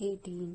18।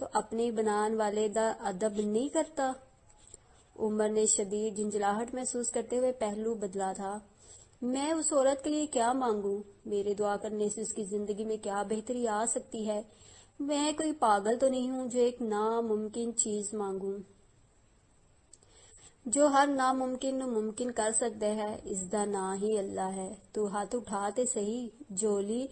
تو اپنی بنان والے دا ادب نہیں کرتا؟ عمر نے شدید جھنجھلاہٹ محسوس کرتے ہوئے پہلو بدلا تھا۔ میں اس عورت کے لیے کیا مانگوں؟ میرے دعا کرنے سے اس کی زندگی میں کیا بہتری آ سکتی ہے؟ میں کوئی پاگل تو نہیں ہوں جو ایک ناممکن چیز مانگوں؟ جو ہر ناممکن نو ممکن کر سکتا ہے اس دا نا ہی اللہ ہے۔ تو ہاتھ اٹھا تے صحیح، جولی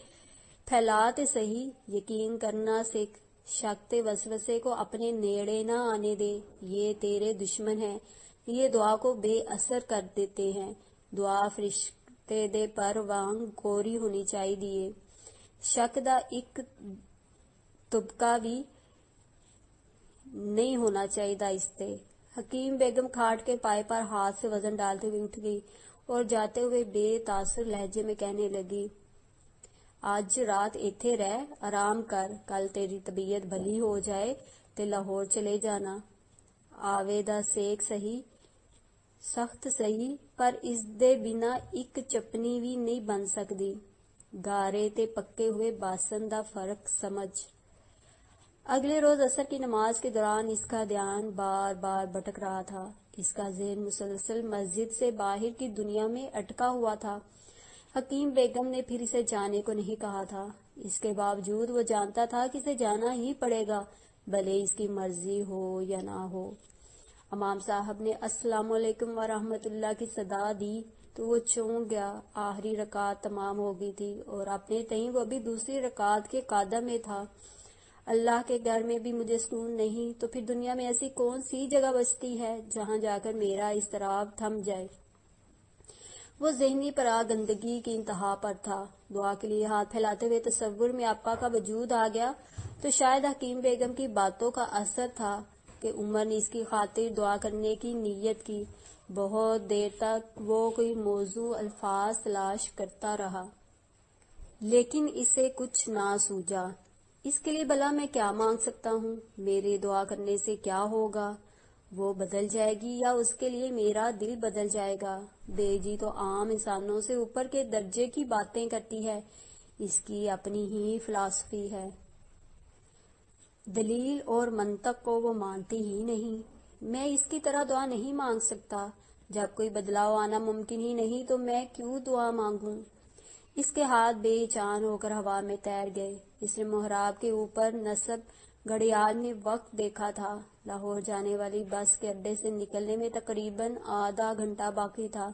پھیلا تے صحیح، یقین کرنا سیکھ، شک تے وسوسے کو اپنے نیڑے نہ آنے دے۔ یہ تیرے دشمن ہیں، یہ دعا کو بے اثر کر دیتے ہیں۔ دعا فرشتے دے پر وانگ گوری ہونی چاہیے، شک دا ایک طبقہ بھی نہیں ہونا چاہیے اس تے۔ حکیم بیگم کھاٹ کے پائے پر ہاتھ سے وزن ڈالتے ہوئے اٹھ گئی اور جاتے ہوئے بے تاثر لہجے میں کہنے لگی، آج رات ایتھے رہ، آرام کر، کل تیری طبیعت بھلی ہو جائے تے لاہور چلے جانا۔ آوے دا سیک سہی، سخت سہی، پر اس دے بنا ایک چپنی بھی نہیں بن سکتی۔ گارے تے پکے ہوئے باسن دا فرق سمجھ۔ اگلے روز عصر کی نماز کے دوران اس کا دھیان بار بار بھٹک رہا تھا۔ اس کا ذہن مسلسل مسجد سے باہر کی دنیا میں اٹکا ہوا تھا۔ حکیم بیگم نے پھر اسے جانے کو نہیں کہا تھا۔ اس کے باوجود وہ جانتا تھا کہ اسے جانا ہی پڑے گا، بھلے اس کی مرضی ہو یا نہ ہو۔ امام صاحب نے السلام علیکم ورحمۃ اللہ کی صدا دی تو وہ چونک گیا۔ آخری رکعت تمام ہو گئی تھی اور اپنے تئیں وہ ابھی دوسری رکعت کے قادم میں تھا۔ اللہ کے گھر میں بھی مجھے سکون نہیں تو پھر دنیا میں ایسی کون سی جگہ بچتی ہے جہاں جا کر میرا اضطراب تھم جائے؟ وہ ذہنی پراگندگی کی انتہا پر تھا۔ دعا کے لیے ہاتھ پھیلاتے ہوئے تصور میں آپا کا وجود آ گیا تو شاید حکیم بیگم کی باتوں کا اثر تھا کہ عمر نے اس کی خاطر دعا کرنے کی نیت کی۔ بہت دیر تک وہ کوئی موضوع الفاظ تلاش کرتا رہا، لیکن اسے کچھ نہ سوجا۔ اس کے لیے بھلا میں کیا مانگ سکتا ہوں؟ میرے دعا کرنے سے کیا ہوگا؟ وہ بدل جائے گی یا اس کے لیے میرا دل بدل جائے گا؟ بے جی تو عام انسانوں سے اوپر کے درجے کی باتیں کرتی ہے، اس کی اپنی ہی فلسفی ہے، دلیل اور منطق کو وہ مانتی ہی نہیں۔ میں اس کی طرح دعا نہیں مانگ سکتا۔ جب کوئی بدلاؤ آنا ممکن ہی نہیں تو میں کیوں دعا مانگوں؟ اس کے ہاتھ بے چان ہو کر ہوا میں تیر گئے۔ اس نے محراب کے اوپر نصب گھڑیال میں وقت دیکھا تھا۔ لاہور جانے والی بس کے اڈے سے نکلنے میں تقریباً آدھا گھنٹہ باقی تھا۔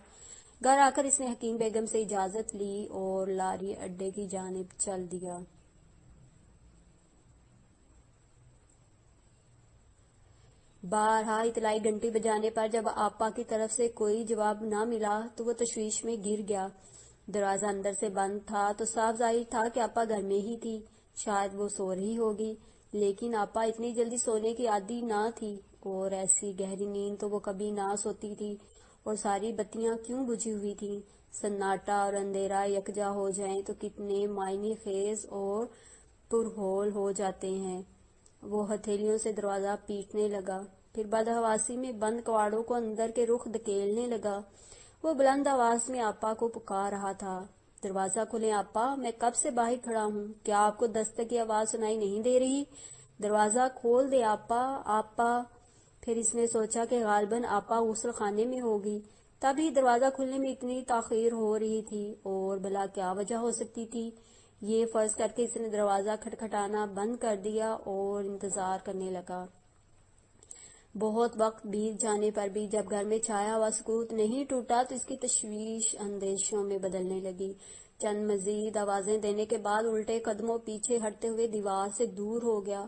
گھر آ کر اس نے حکیم بیگم سے اجازت لی اور لاری اڈے کی جانب چل دیا۔ بارہا اطلاعی گھنٹی بجانے پر جب آپا کی طرف سے کوئی جواب نہ ملا تو وہ تشویش میں گر گیا۔ دروازہ اندر سے بند تھا تو صاف ظاہر تھا کہ آپا گھر میں ہی تھی۔ شاید وہ سو رہی ہوگی، لیکن آپا اتنی جلدی سونے کی عادی نہ تھی اور ایسی گہری نیند تو وہ کبھی نہ سوتی تھی۔ اور ساری بتیاں کیوں بجھی ہوئی تھیں؟ سناٹا اور اندھیرا یکجا ہو جائیں تو کتنے معنی خیز اور پرہول ہو جاتے ہیں۔ وہ ہتھیلیوں سے دروازہ پیٹنے لگا، پھر بدحواسی میں بند کواڑوں کو اندر کے رخ دھکیلنے لگا۔ وہ بلند آواز میں آپا کو پکار رہا تھا، دروازہ کھولیں آپا، میں کب سے باہر کھڑا ہوں، کیا آپ کو دستک کی آواز سنائی نہیں دے رہی؟ دروازہ کھول دے آپا، آپا۔ پھر اس نے سوچا کہ غالباً آپا غسل خانے میں ہوگی، تبھی دروازہ کھلنے میں اتنی تاخیر ہو رہی تھی، اور بھلا کیا وجہ ہو سکتی تھی؟ یہ فرض کر کے اس نے دروازہ کھٹکھٹانا بند کر دیا اور انتظار کرنے لگا۔ بہت وقت بیت جانے پر بھی جب گھر میں چھایا ہوا سکوت نہیں ٹوٹا تو اس کی تشویش اندیشوں میں بدلنے لگی۔ چند مزید آوازیں دینے کے بعد الٹے قدموں پیچھے ہٹتے ہوئے دیوار سے دور ہو گیا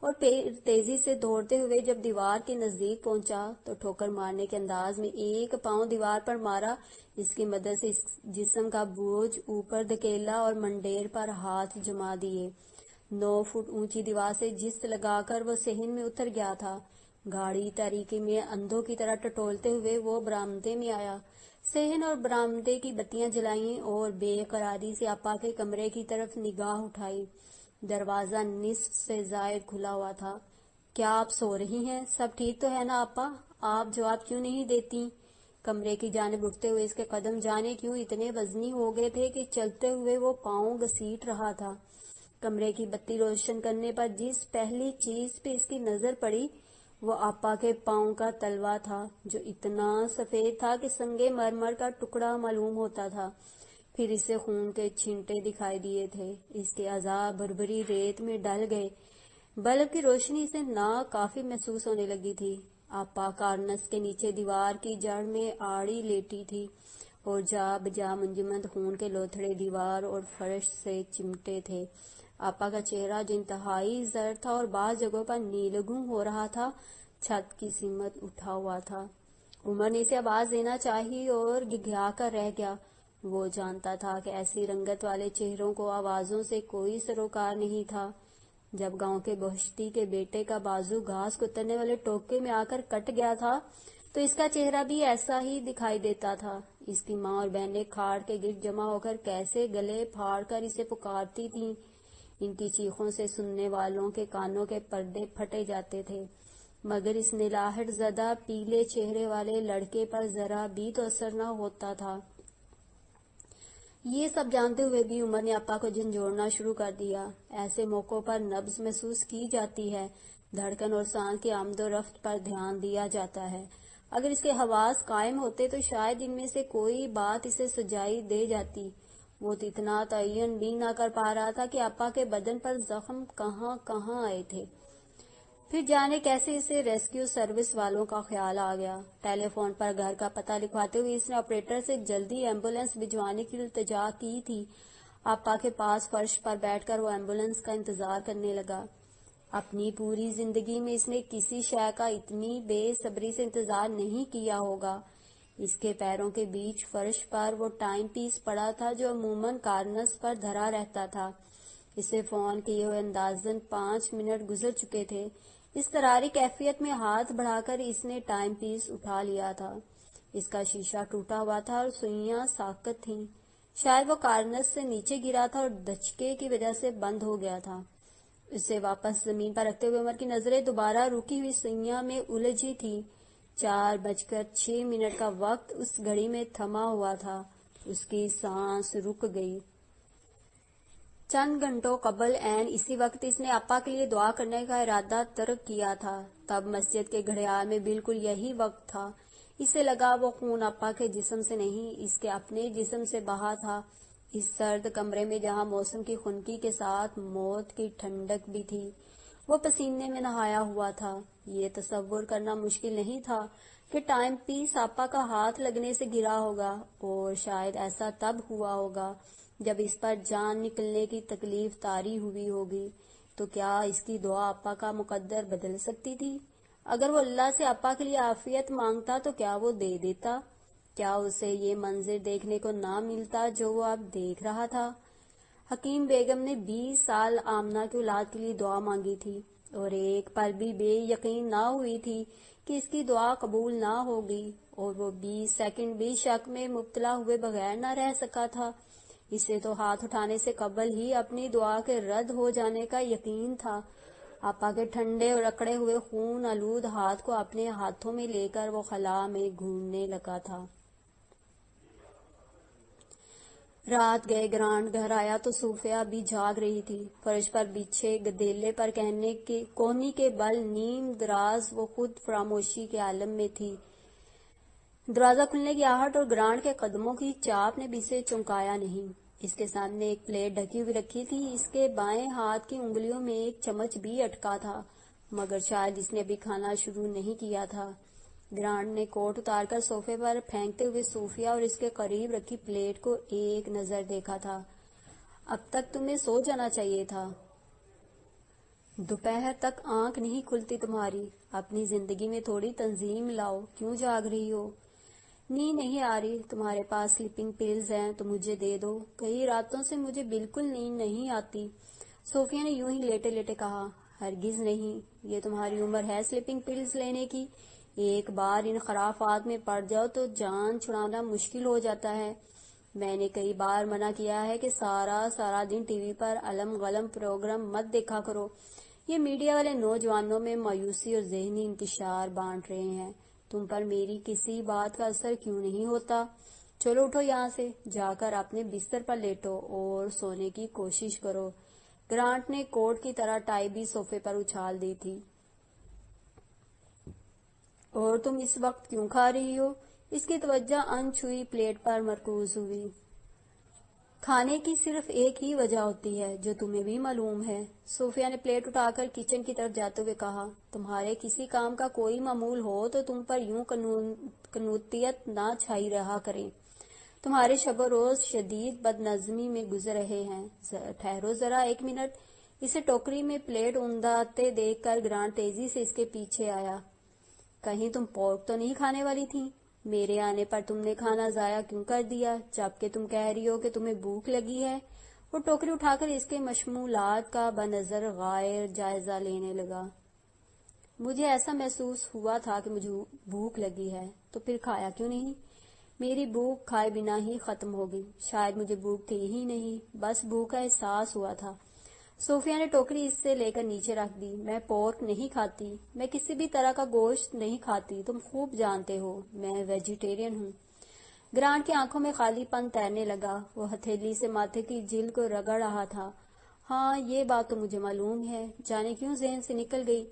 اور پھر تیزی سے دوڑتے ہوئے جب دیوار کے نزدیک پہنچا تو ٹھوکر مارنے کے انداز میں ایک پاؤں دیوار پر مارا۔ اس کی مدد سے اس جسم کا بوجھ اوپر دھکیلا اور منڈیر پر ہاتھ جما دیے۔ 9 فٹ اونچی دیوار سے جست لگا کر وہ صحن میں اتر گیا تھا۔ گاڑی تاریکی میں اندھوں کی طرح ٹٹولتے ہوئے وہ برآمدے میں آیا۔ صحن اور برآمدے کی بتیاں جلائیں اور بے قراری سے آپا کے کمرے کی طرف نگاہ اٹھائی۔ دروازہ نصف سے زائد کھلا ہوا تھا۔ کیا آپ سو رہی ہیں؟ سب ٹھیک تو ہے نا آپا؟ آپ جواب کیوں نہیں دیتی؟ کمرے کی جانب اٹھتے ہوئے اس کے قدم جانے کیوں اتنے وزنی ہو گئے تھے کہ چلتے ہوئے وہ پاؤں گھسیٹ رہا تھا۔ کمرے کی بتی روشن کرنے پر جس پہلی چیز پہ اس کی نظر پڑی وہ آپا کے پاؤں کا تلوا تھا، جو اتنا سفید تھا کہ سنگ مرمر کا ٹکڑا معلوم ہوتا تھا۔ پھر اسے خون کے چھینٹے دکھائی دیے تھے۔ اس کے اعضاء بھربھری ریت میں ڈل گئے۔ بلب کی روشنی سے ناکافی محسوس ہونے لگی تھی۔ آپا کارنس کے نیچے دیوار کی جڑ میں آڑی لیٹی تھی اور جا بجا منجمد خون کے لوتھڑے دیوار اور فرش سے چمٹے تھے۔ آپا کا چہرہ جو انتہائی زرد تھا اور بعض جگہوں پر نیلگوں ہو رہا تھا، چھت کی سمت اٹھا ہوا تھا۔ عمر نے اسے آواز دینا چاہی اور گھگھا کر رہ گیا۔ وہ جانتا تھا کہ ایسی رنگت والے چہروں کو آوازوں سے کوئی سروکار نہیں تھا۔ جب گاؤں کے بہشتی کے بیٹے کا بازو گھاس کترنے والے ٹوکے میں آ کر کٹ گیا تھا تو اس کا چہرہ بھی ایسا ہی دکھائی دیتا تھا۔ اس کی ماں اور بہنیں کھاڑ کے گرد جمع ہو کر کیسے گلے پھاڑ کر اسے پکارتی تھیں۔ ان کی چیخوں سے سننے والوں کے کانوں کے پردے پھٹے جاتے تھے، مگر اس نلاہٹ زدہ پیلے چہرے والے لڑکے پر ذرا بھی تو اثر نہ ہوتا تھا۔ یہ سب جانتے ہوئے بھی عمر نے آپا کو جھنجھوڑنا شروع کر دیا۔ ایسے موقعوں پر نبض محسوس کی جاتی ہے، دھڑکن اور سانس کی آمد و رفت پر دھیان دیا جاتا ہے۔ اگر اس کے حواس قائم ہوتے تو شاید ان میں سے کوئی بات اسے سجائی دے جاتی۔ وہ تو اتنا تعین بھی نہ کر پا رہا تھا کہ آپا کے بدن پر زخم کہاں کہاں آئے تھے۔ پھر جانے کیسے اسے ریسکیو سروس والوں کا خیال آ گیا۔ ٹیلی فون پر گھر کا پتہ لکھواتے ہوئے اس نے آپریٹر سے جلدی ایمبولینس بھجوانے کی التجا کی تھی۔ آپا کے پاس فرش پر بیٹھ کر وہ ایمبولینس کا انتظار کرنے لگا۔ اپنی پوری زندگی میں اس نے کسی شے کا اتنی بے صبری سے انتظار نہیں کیا ہوگا۔ اس کے پیروں کے بیچ فرش پر وہ ٹائم پیس پڑا تھا جو عموماً کارنس پر دھرا رہتا تھا۔ اسے فون کیے ہوئے اندازاً 5 منٹ گزر چکے تھے۔ اضطراری کیفیت میں ہاتھ بڑھا کر اس نے ٹائم پیس اٹھا لیا تھا۔ اس کا شیشہ ٹوٹا ہوا تھا اور سوئیاں ساکت تھیں۔ شاید وہ کارنس سے نیچے گرا تھا اور دھچکے کی وجہ سے بند ہو گیا تھا۔ اسے واپس زمین پر رکھتے ہوئے عمر کی نظریں دوبارہ رکی ہوئی سوئیاں میں الجھی تھیں۔ 4:06 کا وقت اس گھڑی میں تھما ہوا تھا۔ اس کی سانس رک گئی۔ چند گھنٹوں قبل عین اسی وقت اس نے آپا کے لیے دعا کرنے کا ارادہ ترک کیا تھا۔ تب مسجد کے گھڑیال میں بالکل یہی وقت تھا۔ اسے لگا وہ خون آپا کے جسم سے نہیں، اس کے اپنے جسم سے بہا تھا۔ اس سرد کمرے میں جہاں موسم کی خنکی کے ساتھ موت کی ٹھنڈک بھی تھی، وہ پسینے میں نہایا ہوا تھا۔ یہ تصور کرنا مشکل نہیں تھا کہ ٹائم پیس آپا کا ہاتھ لگنے سے گرا ہوگا، اور شاید ایسا تب ہوا ہوگا جب اس پر جان نکلنے کی تکلیف طاری ہوئی ہوگی۔ تو کیا اس کی دعا آپا کا مقدر بدل سکتی تھی؟ اگر وہ اللہ سے آپا کے لیے عافیت مانگتا تو کیا وہ دے دیتا؟ کیا اسے یہ منظر دیکھنے کو نہ ملتا جو وہ اب دیکھ رہا تھا؟ حکیم بیگم نے 20 سال آمنہ کی اولاد کے لیے دعا مانگی تھی، اور ایک پر بھی بے یقین نہ ہوئی تھی کہ اس کی دعا قبول نہ ہوگی، اور وہ 20 سیکنڈ بھی شک میں مبتلا ہوئے بغیر نہ رہ سکا تھا۔ اسے تو ہاتھ اٹھانے سے قبل ہی اپنی دعا کے رد ہو جانے کا یقین تھا۔ آپا کے ٹھنڈے اور اکڑے ہوئے خون آلود ہاتھ کو اپنے ہاتھوں میں لے کر وہ خلا میں گھومنے لگا تھا۔ رات گئے گرانٹ گھر آیا تو صوفیہ بھی جاگ رہی تھی۔ فرش پر بچھے گدیلے پر کونی کے بل نیم دراز وہ خود فراموشی کے عالم میں تھی۔ دروازہ کھلنے کی آہٹ اور گرانٹ کے قدموں کی چاپ نے بھی اسے چونکایا نہیں۔ اس کے سامنے ایک پلیٹ ڈھکی ہوئی رکھی تھی۔ اس کے بائیں ہاتھ کی انگلیوں میں ایک چمچ بھی اٹکا تھا، مگر شاید اس نے ابھی کھانا شروع نہیں کیا تھا۔ گرانٹ نے کوٹ اتار کر صوفے پر پھینکتے ہوئے صوفیہ اور اس کے قریب رکھی پلیٹ کو ایک نظر دیکھا تھا۔ اب تک تمہیں سو جانا چاہیے تھا۔ دوپہر تک آنکھ نہیں کھلتی تمہاری۔ اپنی زندگی میں تھوڑی تنظیم لاؤ، کیوں جاگ رہی ہو؟ نیند نہیں آ رہی؟ تمہارے پاس سلیپنگ پلز ہیں تو مجھے دے دو۔ کئی راتوں سے مجھے بالکل نیند نہیں آتی۔ صوفیہ نے یوں ہی لیٹے لیٹے کہا۔ ہرگز نہیں، یہ تمہاری عمر ہے سلیپنگ پلز لینے کی۔ ایک بار ان خرافات میں پڑ جاؤ تو جان چھڑانا مشکل ہو جاتا ہے۔ میں نے کئی بار منع کیا ہے کہ سارا دن ٹی وی پر الم غلم پروگرام مت دیکھا کرو۔ یہ میڈیا والے نوجوانوں میں مایوسی اور ذہنی انتشار بانٹ رہے ہیں۔ تم پر میری کسی بات کا اثر کیوں نہیں ہوتا؟ چلو اٹھو یہاں سے، جا کر اپنے بستر پر لیٹو اور سونے کی کوشش کرو۔ گرانٹ نے کوٹ کی طرح ٹائی بھی صوفے پر اچھال دی تھی۔ اور تم اس وقت کیوں کھا رہی ہو؟ اس کی توجہ انچھوئی پلیٹ پر مرکوز ہوئی۔ کھانے کی صرف ایک ہی وجہ ہوتی ہے جو تمہیں بھی معلوم ہے۔ صوفیہ نے پلیٹ اٹھا کر کچن کی طرف جاتے ہوئے کہا، تمہارے کسی کام کا کوئی معمول ہو تو تم پر یوں قنوطیت نہ چھائی رہا کریں۔ تمہارے شب و روز شدید بد نظمی میں گزر رہے ہیں۔ ٹھہرو ذرا ایک منٹ۔ اسے ٹوکری میں پلیٹ انداتے دیکھ کر گرانٹ تیزی سے اس کے پیچھے آیا۔ کہیں تم پورک تو نہیں کھانے والی تھی؟ میرے آنے پر تم نے کھانا ضائع کیوں کر دیا جبکہ تم کہہ رہی ہو کہ تمہیں بھوک لگی ہے؟ وہ ٹوکری اٹھا کر اس کے مشمولات کا بنظر غائر جائزہ لینے لگا۔ مجھے ایسا محسوس ہوا تھا کہ مجھے بھوک لگی ہے، تو پھر کھایا کیوں نہیں؟ میری بھوک کھائے بنا ہی ختم ہو گئی۔ شاید مجھے بھوک تھی ہی نہیں، بس بھوک کا احساس ہوا تھا۔ صوفیہ نے ٹوکری اس سے لے کر نیچے رکھ دی۔ میں پورک نہیں کھاتی، میں کسی بھی طرح کا گوشت نہیں کھاتی، تم خوب جانتے ہو، میں ویجیٹیرین ہوں۔ گرانٹ کی آنکھوں میں خالی پن تیرنے لگا۔ وہ ہتھیلی سے ماتھے کی جلد کو رگڑ رہا تھا۔ ہاں، یہ بات تو مجھے معلوم ہے، جانے کیوں ذہن سے نکل گئی۔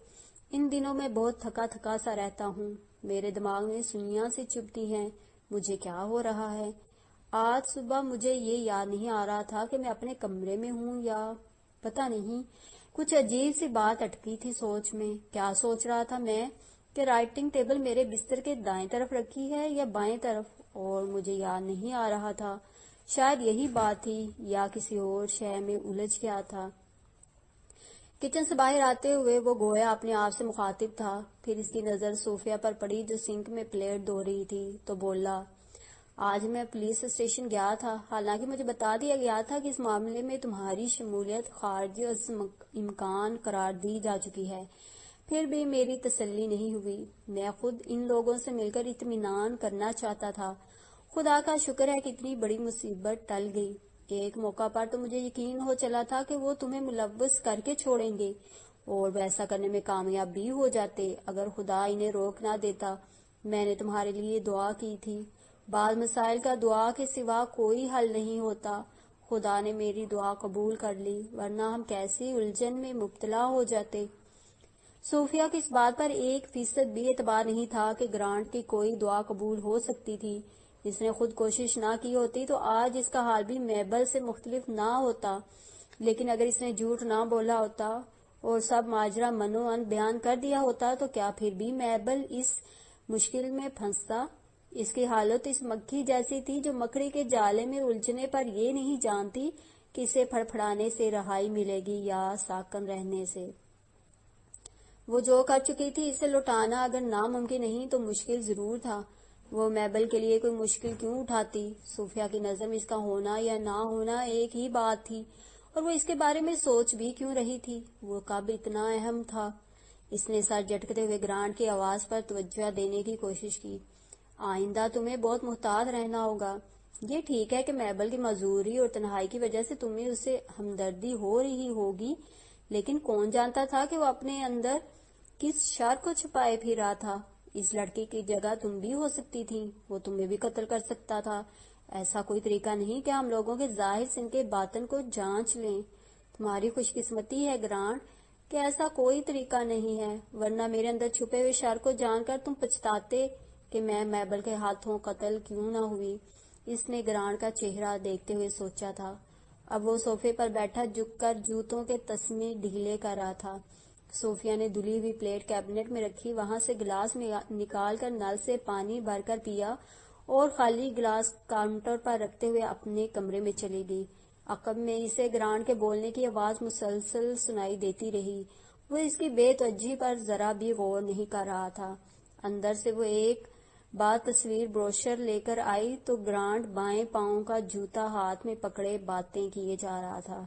ان دنوں میں بہت تھکا تھکا سا رہتا ہوں، میرے دماغ میں سوئیاں سی چبھتی ہیں، مجھے کیا ہو رہا ہے؟ آج صبح مجھے یہ یاد نہیں آ رہا تھا کہ میں اپنے کمرے میں ہوں یا پتہ نہیں، کچھ عجیب سی بات اٹکی تھی سوچ میں۔ کیا سوچ رہا تھا میں کہ رائٹنگ ٹیبل میرے بستر کے دائیں طرف رکھی ہے یا بائیں طرف، اور مجھے یاد نہیں آ رہا تھا۔ شاید یہی بات تھی یا کسی اور شے میں الجھ گیا تھا۔ کچن سے باہر آتے ہوئے وہ گویا اپنے آپ سے مخاطب تھا۔ پھر اس کی نظر صوفیہ پر پڑی جو سنک میں پلیٹ دھو رہی تھی تو بولا، آج میں پولیس اسٹیشن گیا تھا، حالانکہ مجھے بتا دیا گیا تھا کہ اس معاملے میں تمہاری شمولیت خارج از امکان قرار دی جا چکی ہے، پھر بھی میری تسلی نہیں ہوئی۔ میں خود ان لوگوں سے مل کر اطمینان کرنا چاہتا تھا۔ خدا کا شکر ہے کہ اتنی بڑی مصیبت ٹل گئی۔ ایک موقع پر تو مجھے یقین ہو چلا تھا کہ وہ تمہیں ملوث کر کے چھوڑیں گے، اور ویسا کرنے میں کامیاب بھی ہو جاتے اگر خدا انہیں روک نہ دیتا۔ میں نے تمہارے لیے دعا کی تھی۔ بعض مسائل کا دعا کے سوا کوئی حل نہیں ہوتا۔ خدا نے میری دعا قبول کر لی، ورنہ ہم کیسی الجھن میں مبتلا ہو جاتے۔ صوفیہ کو اس بات پر 1% بھی اعتبار نہیں تھا کہ گرانٹ کی کوئی دعا قبول ہو سکتی تھی۔ اس نے خود کوشش نہ کی ہوتی تو آج اس کا حال بھی میبل سے مختلف نہ ہوتا، لیکن اگر اس نے جھوٹ نہ بولا ہوتا اور سب ماجرا منو بیان کر دیا ہوتا تو کیا پھر بھی میبل اس مشکل میں پھنستا؟ اس کی حالت اس مکھی جیسی تھی جو مکڑی کے جالے میں الجھنے پر یہ نہیں جانتی کہ اسے پھڑپھڑانے سے رہائی ملے گی یا ساکن رہنے سے۔ وہ جو کر چکی تھی اسے لوٹانا اگر ناممکن نہیں تو مشکل ضرور تھا۔ وہ میبل کے لیے کوئی مشکل کیوں اٹھاتی؟ صوفیہ کی نظر میں اس کا ہونا یا نہ ہونا ایک ہی بات تھی، اور وہ اس کے بارے میں سوچ بھی کیوں رہی تھی؟ وہ کب اتنا اہم تھا؟ اس نے سر جھٹکتے ہوئے گرانٹ کی آواز پر توجہ دینے کی کوشش کی۔ آئندہ تمہیں بہت محتاط رہنا ہوگا۔ یہ ٹھیک ہے کہ میبل کی معذوری اور تنہائی کی وجہ سے تمہیں اسے ہمدردی ہو رہی ہوگی، لیکن کون جانتا تھا کہ وہ اپنے اندر کس شر کو چھپائے پھر رہا تھا؟ اس لڑکی کی جگہ تم بھی ہو سکتی تھی، وہ تمہیں بھی قتل کر سکتا تھا۔ ایسا کوئی طریقہ نہیں کہ ہم لوگوں کے ظاہر سے ان کے باطن کو جانچ لیں۔ تمہاری خوش قسمتی ہے گرانٹ کہ ایسا کوئی طریقہ نہیں ہے، ورنہ میرے اندر چھپے ہوئے شر کو جان کر تم پچھتاتے کہ میں میبل کے ہاتھوں قتل کیوں نہ ہوئی۔ اس نے گرانٹ کا چہرہ دیکھتے ہوئے سوچا تھا۔ اب وہ صوفے پر بیٹھا جھک کر جوتوں کے تسمے ڈھیلے کر رہا تھا۔ صوفیہ نے دھلی ہوئی پلیٹ کیبنٹ میں رکھی، وہاں سے گلاس نکال کر نل سے پانی بھر کر پیا اور خالی گلاس کاؤنٹر پر رکھتے ہوئے اپنے کمرے میں چلی گئی۔ عقب میں اسے گرانٹ کے بولنے کی آواز مسلسل سنائی دیتی رہی۔ وہ اس کی بے توجہی پر ذرا بھی غور نہیں کر رہا تھا۔ اندر سے وہ ایک تصویر بروشر لے کر آئی تو گرانٹ بائیں پاؤں کا جوتا ہاتھ میں پکڑے باتیں کیے جا رہا تھا۔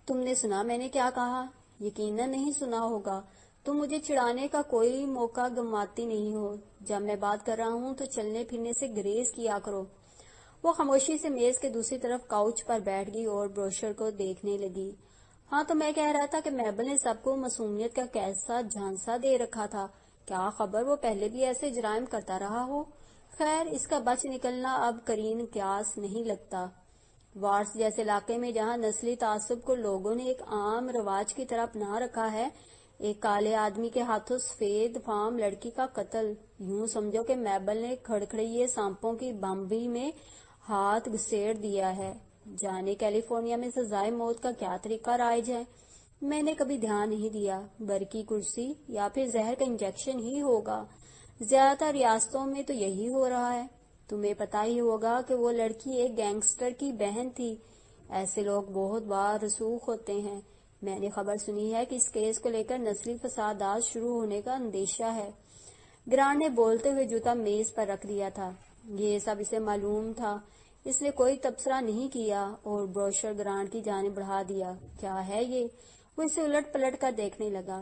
تم نے سنا میں نے کیا کہا؟ یقیناً نہیں سنا ہوگا۔ تم مجھے چڑھانے کا کوئی موقع گنواتی نہیں ہو۔ جب میں بات کر رہا ہوں تو چلنے پھرنے سے گریز کیا کرو۔ وہ خاموشی سے میز کے دوسری طرف کاؤچ پر بیٹھ گئی اور بروشر کو دیکھنے لگی۔ ہاں، تو میں کہہ رہا تھا کہ میبل نے سب کو معصومیت کا کیسا جھانسا دے رکھا تھا۔ کیا خبر وہ پہلے بھی ایسے جرائم کرتا رہا ہو؟ خیر، اس کا بچ نکلنا اب قرین قیاس نہیں لگتا۔ وارس جیسے علاقے میں جہاں نسلی تعصب کو لوگوں نے ایک عام رواج کی طرح اپنا رکھا ہے، ایک کالے آدمی کے ہاتھوں سفید فام لڑکی کا قتل، یوں سمجھو کہ میبل نے کھڑکھڑیے سانپوں کی بامبی میں ہاتھ گھسیڑ دیا ہے۔ جانے کیلیفورنیا میں سزائے موت کا کیا طریقہ رائج ہے؟ میں نے کبھی دھیان نہیں دیا، برقی کرسی یا پھر زہر کا انجیکشن ہی ہوگا۔ زیادہ تر ریاستوں میں تو یہی ہو رہا ہے۔ تمہیں پتا ہی ہوگا کہ وہ لڑکی ایک گینگسٹر کی بہن تھی۔ ایسے لوگ بہت بار رسوخ ہوتے ہیں۔ میں نے خبر سنی ہے کہ اس کیس کو لے کر نسلی فسادات شروع ہونے کا اندیشہ ہے۔ گرانٹ نے بولتے ہوئے جوتا میز پر رکھ دیا تھا۔ یہ سب اسے معلوم تھا، اس نے کوئی تبصرہ نہیں کیا اور بروشر گرانٹ کی جانب بڑھا دیا۔ کیا ہے یہ؟ وہ اسے الٹ پلٹ کر دیکھنے لگا۔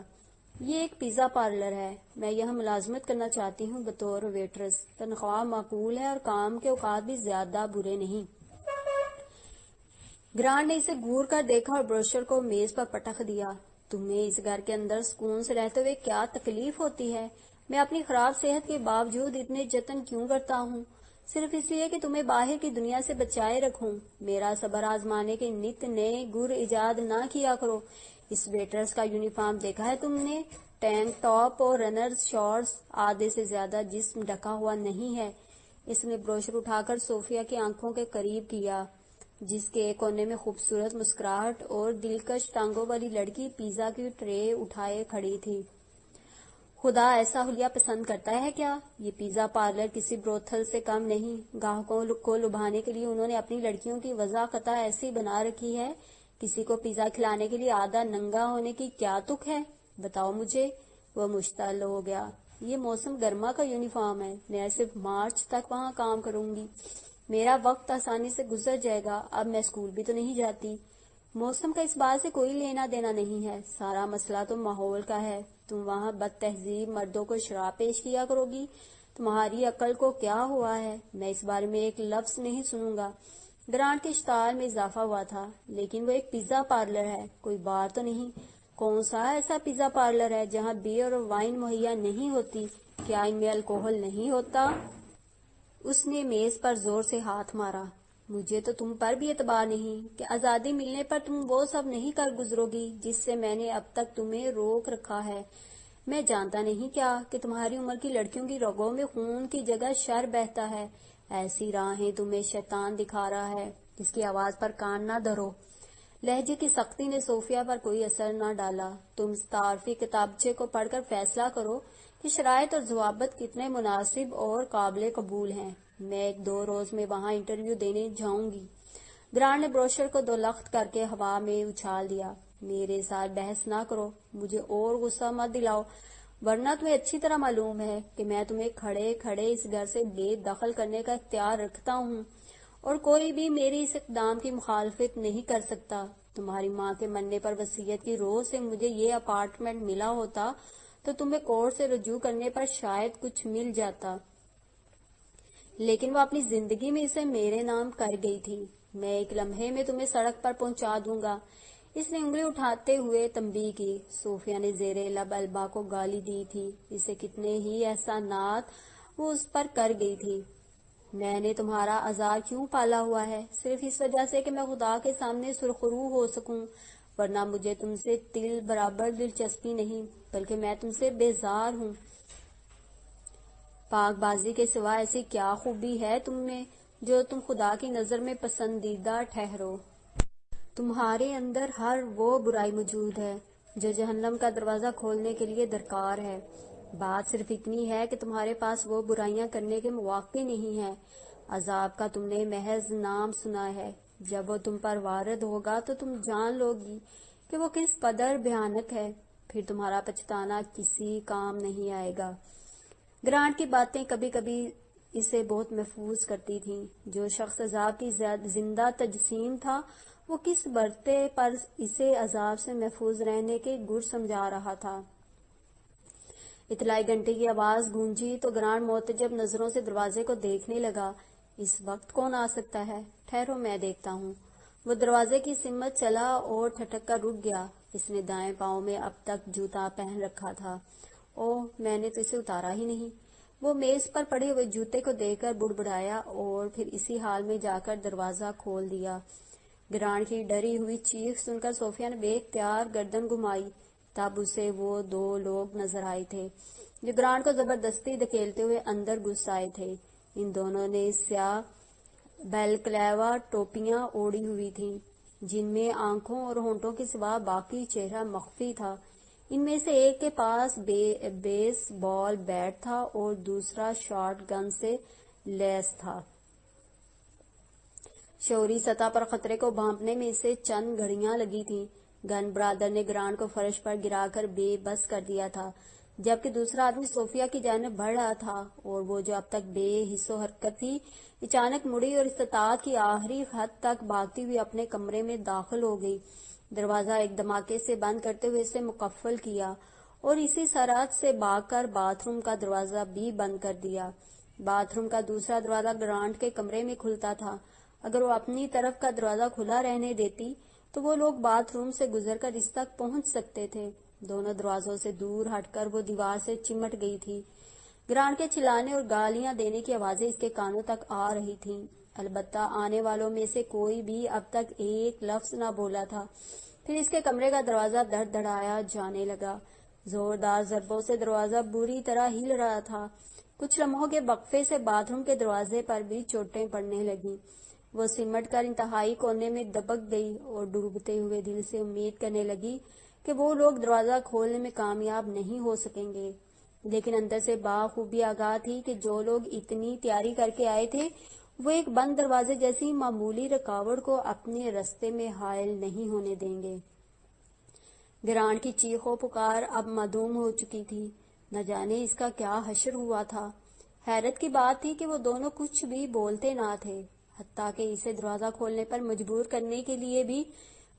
یہ ایک پیزا پارلر ہے، میں یہاں ملازمت کرنا چاہتی ہوں بطور ویٹرس۔ تنخواہ معقول ہے اور کام کے اوقات بھی زیادہ برے نہیں۔ گرانٹ نے اسے گور کر دیکھا اور بروشر کو میز پر پٹخ دیا۔ تمہیں اس گھر کے اندر سکون سے رہتے ہوئے کیا تکلیف ہوتی ہے؟ میں اپنی خراب صحت کے باوجود اتنے جتن کیوں کرتا ہوں؟ صرف اس لیے کہ تمہیں باہر کی دنیا سے بچائے رکھوں۔ میرا صبر آزمانے کے نت نئے گر ایجاد نہ کیا کرو۔ اس ویٹرس کا یونیفارم دیکھا ہے تم نے؟ ٹینک ٹاپ اور رنرز شارٹس، آدھے سے زیادہ جسم ڈھکا ہوا نہیں ہے۔ اس نے بروشر اٹھا کر صوفیہ کی آنکھوں کے قریب کیا، جس کے ایک کونے میں خوبصورت مسکراہٹ اور دلکش ٹانگوں والی لڑکی پیزا کی ٹرے اٹھائے کھڑی تھی۔ خدا ایسا حلیہ پسند کرتا ہے کیا؟ یہ پیزا پارلر کسی بروتھل سے کم نہیں۔ گاہکوں کو لبھانے کے لیے انہوں نے اپنی لڑکیوں کی وضاحت ایسی بنا رکھی ہے۔ کسی کو پیزا کھلانے کے لیے آدھا ننگا ہونے کی کیا تک ہے؟ بتاؤ مجھے۔ وہ مشتعل ہو گیا۔ یہ موسم گرما کا یونیفارم ہے، میں صرف مارچ تک وہاں کام کروں گی۔ میرا وقت آسانی سے گزر جائے گا، اب میں اسکول بھی تو نہیں جاتی۔ موسم کا اس بات سے کوئی لینا دینا نہیں ہے، سارا مسئلہ تو ماحول کا ہے۔ تم وہاں بد تہذیب مردوں کو شراب پیش کیا کرو گی، تمہاری عقل کو کیا ہوا ہے؟ میں اس بارے میں ایک لفظ نہیں سنوں گا۔ گرانٹ کے اشتعال میں اضافہ ہوا تھا۔ لیکن وہ ایک پیزا پارلر ہے، کوئی بار تو نہیں؟ کون سا ایسا پیزا پارلر ہے جہاں بیئر اور وائن مہیا نہیں ہوتی؟ کیا ان میں الکوہل نہیں ہوتا؟ اس نے میز پر زور سے ہاتھ مارا۔ مجھے تو تم پر بھی اعتبار نہیں کہ آزادی ملنے پر تم وہ سب نہیں کر گزرو گی جس سے میں نے اب تک تمہیں روک رکھا ہے۔ میں جانتا نہیں کیا کہ تمہاری عمر کی لڑکیوں کی رگوں میں خون کی جگہ شر بہتا ہے۔ ایسی راہیں تمہیں شیطان دکھا رہا ہے، اس کی آواز پر کان نہ دھرو۔ لہجے کی سختی نے صوفیہ پر کوئی اثر نہ ڈالا۔ تم اس تعارفی کتابچے کو پڑھ کر فیصلہ کرو کہ شرائط اور ضوابط کتنے مناسب اور قابل قبول ہیں۔ میں 1-2 روز میں وہاں انٹرویو دینے جاؤں گی۔ گرانٹ نے بروشر کو 2 لخت کر کے ہوا میں اچھال دیا۔ میرے ساتھ بحث نہ کرو، مجھے اور غصہ مت دلاؤ، ورنہ تمہیں اچھی طرح معلوم ہے کہ میں تمہیں کھڑے کھڑے اس گھر سے بے دخل کرنے کا اختیار رکھتا ہوں اور کوئی بھی میری اس اقدام کی مخالفت نہیں کر سکتا۔ تمہاری ماں کے مرنے پر وصیت کی روح سے مجھے یہ اپارٹمنٹ ملا ہوتا تو تمہیں کورٹ سے رجوع کرنے پر شاید کچھ مل جاتا، لیکن وہ اپنی زندگی میں اسے میرے نام کر گئی تھی۔ میں ایک لمحے میں تمہیں سڑک پر پہنچا دوں گا۔ اس نے انگلی اٹھاتے ہوئے تنبیہ کی۔ صوفیہ نے زیر لب البا کو گالی دی تھی، اسے کتنے ہی احسانات وہ اس پر کر گئی تھی۔ میں نے تمہارا آزار کیوں پالا ہوا ہے؟ صرف اس وجہ سے کہ میں خدا کے سامنے سرخرو ہو سکوں، ورنہ مجھے تم سے تل برابر دلچسپی نہیں، بلکہ میں تم سے بیزار ہوں۔ پاک بازی کے سوا ایسی کیا خوبی ہے تم میں جو تم خدا کی نظر میں پسندیدہ ٹھہرو؟ تمہارے اندر ہر وہ برائی موجود ہے جو جہنم کا دروازہ کھولنے کے لیے درکار ہے۔ بات صرف اتنی ہے کہ تمہارے پاس وہ برائیاں کرنے کے مواقع نہیں ہیں۔ عذاب کا تم نے محض نام سنا ہے، جب وہ تم پر وارد ہوگا تو تم جان لو گی کہ وہ کس قدر بھیانک ہے، پھر تمہارا پچھتانا کسی کام نہیں آئے گا۔ گرانٹ کی باتیں کبھی کبھی اسے بہت محفوظ کرتی تھیں۔ جو شخص عذاب کی زندہ تجسیم تھا، وہ کس برتے پر اسے عذاب سے محفوظ رہنے کے گر سمجھا رہا تھا۔ اطلاعی گھنٹی کی آواز گونجی تو گرانٹ معتجب نظروں سے دروازے کو دیکھنے لگا۔ اس وقت کون آ سکتا ہے؟ ٹھہرو میں دیکھتا ہوں۔ وہ دروازے کی سمت چلا اور ٹھٹک کر رک گیا۔ اس نے دائیں پاؤں میں اب تک جوتا پہن رکھا تھا۔ اوہ، میں نے تو اسے اتارا ہی نہیں۔ وہ میز پر پڑے ہوئے جوتے کو دیکھ کر بڑبڑایا اور پھر اسی حال میں جا کر دروازہ کھول دیا۔ گران کی ڈری ہوئی چیخ سن کر صوفیہ نے بے اختیار گردن گھمائی۔ تب اسے وہ دو لوگ نظر آئے تھے جو گران کو زبردستی دھکیلتے ہوئے اندر گھس آئے تھے۔ ان دونوں نے سیاہ بیلکلیوا ٹوپیاں اوڑھی ہوئی تھیں جن میں آنکھوں اور ہونٹوں کے سوا باقی چہرہ مخفی تھا۔ ان میں سے ایک کے پاس بیس بال بیٹ تھا اور دوسرا شاٹ گن سے لیس تھا۔ شعوری سطح پر خطرے کو بھانپنے میں اسے چند گھڑیاں لگی تھیں۔ گن برادر نے گران کو فرش پر گرا کر بے بس کر دیا تھا، جبکہ دوسرا آدمی صوفیہ کی جانب بڑھ رہا تھا اور وہ جو اب تک بے حس و حرکت تھی اچانک مڑی اور استطاعت کی آخری حد تک بھاگتی ہوئی اپنے کمرے میں داخل ہو گئی۔ دروازہ ایک دھماکے سے بند کرتے ہوئے اسے مقفل کیا اور اسی سرعت سے بھاگ کر باتھ روم کا دروازہ بھی بند کر دیا۔ باتھ روم کا دوسرا دروازہ گرانٹ کے کمرے میں کھلتا تھا۔ اگر وہ اپنی طرف کا دروازہ کھلا رہنے دیتی تو وہ لوگ باتھ روم سے گزر کر اس تک پہنچ سکتے تھے۔ دونوں دروازوں سے دور ہٹ کر وہ دیوار سے چمٹ گئی تھی۔ گرانٹ کے چلانے اور گالیاں دینے کی آوازیں اس کے کانوں تک آ رہی تھیں، البتہ آنے والوں میں سے کوئی بھی اب تک ایک لفظ نہ بولا تھا۔ پھر اس کے کمرے کا دروازہ دھڑدھڑایا جانے لگا۔ زوردار ضربوں سے دروازہ بری طرح ہل رہا تھا۔ کچھ لمحوں کے وقفے سے باتھ روم کے دروازے پر بھی چوٹیں پڑنے لگیں۔ وہ سمٹ کر انتہائی کونے میں دبک گئی اور ڈوبتے ہوئے دل سے امید کرنے لگی کہ وہ لوگ دروازہ کھولنے میں کامیاب نہیں ہو سکیں گے، لیکن اندر سے بخوبی آگاہ تھی کہ جو لوگ اتنی تیاری کر کے آئے تھے وہ ایک بند دروازے جیسی معمولی رکاوٹ کو اپنے رستے میں حائل نہیں ہونے دیں گے۔ گرانٹ کی چیخ و پکار اب معدوم ہو چکی تھی۔ نہ جانے اس کا کیا حشر ہوا تھا۔ حیرت کی بات تھی کہ وہ دونوں کچھ بھی بولتے نہ تھے، حتیٰ کہ اسے دروازہ کھولنے پر مجبور کرنے کے لیے بھی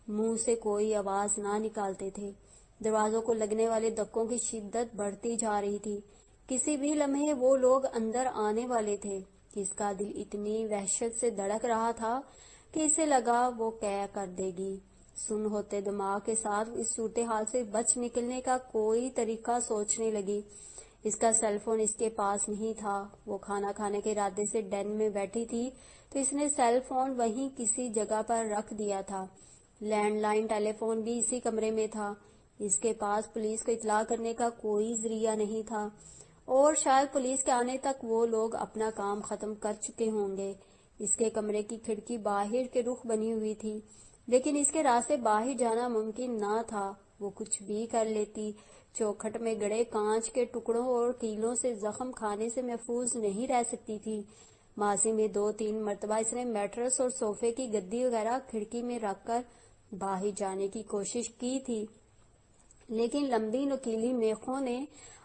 منہ سے کوئی آواز نہ نکالتے تھے۔ دروازوں کو لگنے والے دھکوں کی شدت بڑھتی جا رہی تھی۔ کسی بھی لمحے وہ لوگ اندر آنے والے تھے۔ اس کا دل اتنی وحشت سے دھڑک رہا تھا کہ اسے لگا وہ قے کر دے گی۔ سن ہوتے دماغ کے ساتھ اس صورتحال سے بچ نکلنے کا کوئی طریقہ سوچنے لگی۔ اس کا سیل فون اس کے پاس نہیں تھا۔ وہ کھانا کھانے کے ارادے سے ڈائننگ میں بیٹھی تھی تو اس نے سیل فون وہیں کسی جگہ پر رکھ دیا تھا۔ لینڈ لائن ٹیلی فون بھی اسی کمرے میں تھا۔ اس کے پاس پولیس کو اطلاع کرنے کا کوئی ذریعہ نہیں تھا اور شاید پولیس کے آنے تک وہ لوگ اپنا کام ختم کر چکے ہوں گے۔ اس کے کمرے کی کھڑکی باہر کے رخ بنی ہوئی تھی، لیکن اس کے راستے باہر جانا ممکن نہ تھا۔ وہ کچھ بھی کر لیتی، چوکھٹ میں گڑے کانچ کے ٹکڑوں اور کیلوں سے زخم کھانے سے محفوظ نہیں رہ سکتی تھی۔ ماضی میں 2-3 مرتبہ اس نے میٹرس اور صوفے کی گدی وغیرہ کھڑکی میں رکھ کر باہر جانے کی کوشش کی تھی، لیکن لمبی نوکیلی میخوں نے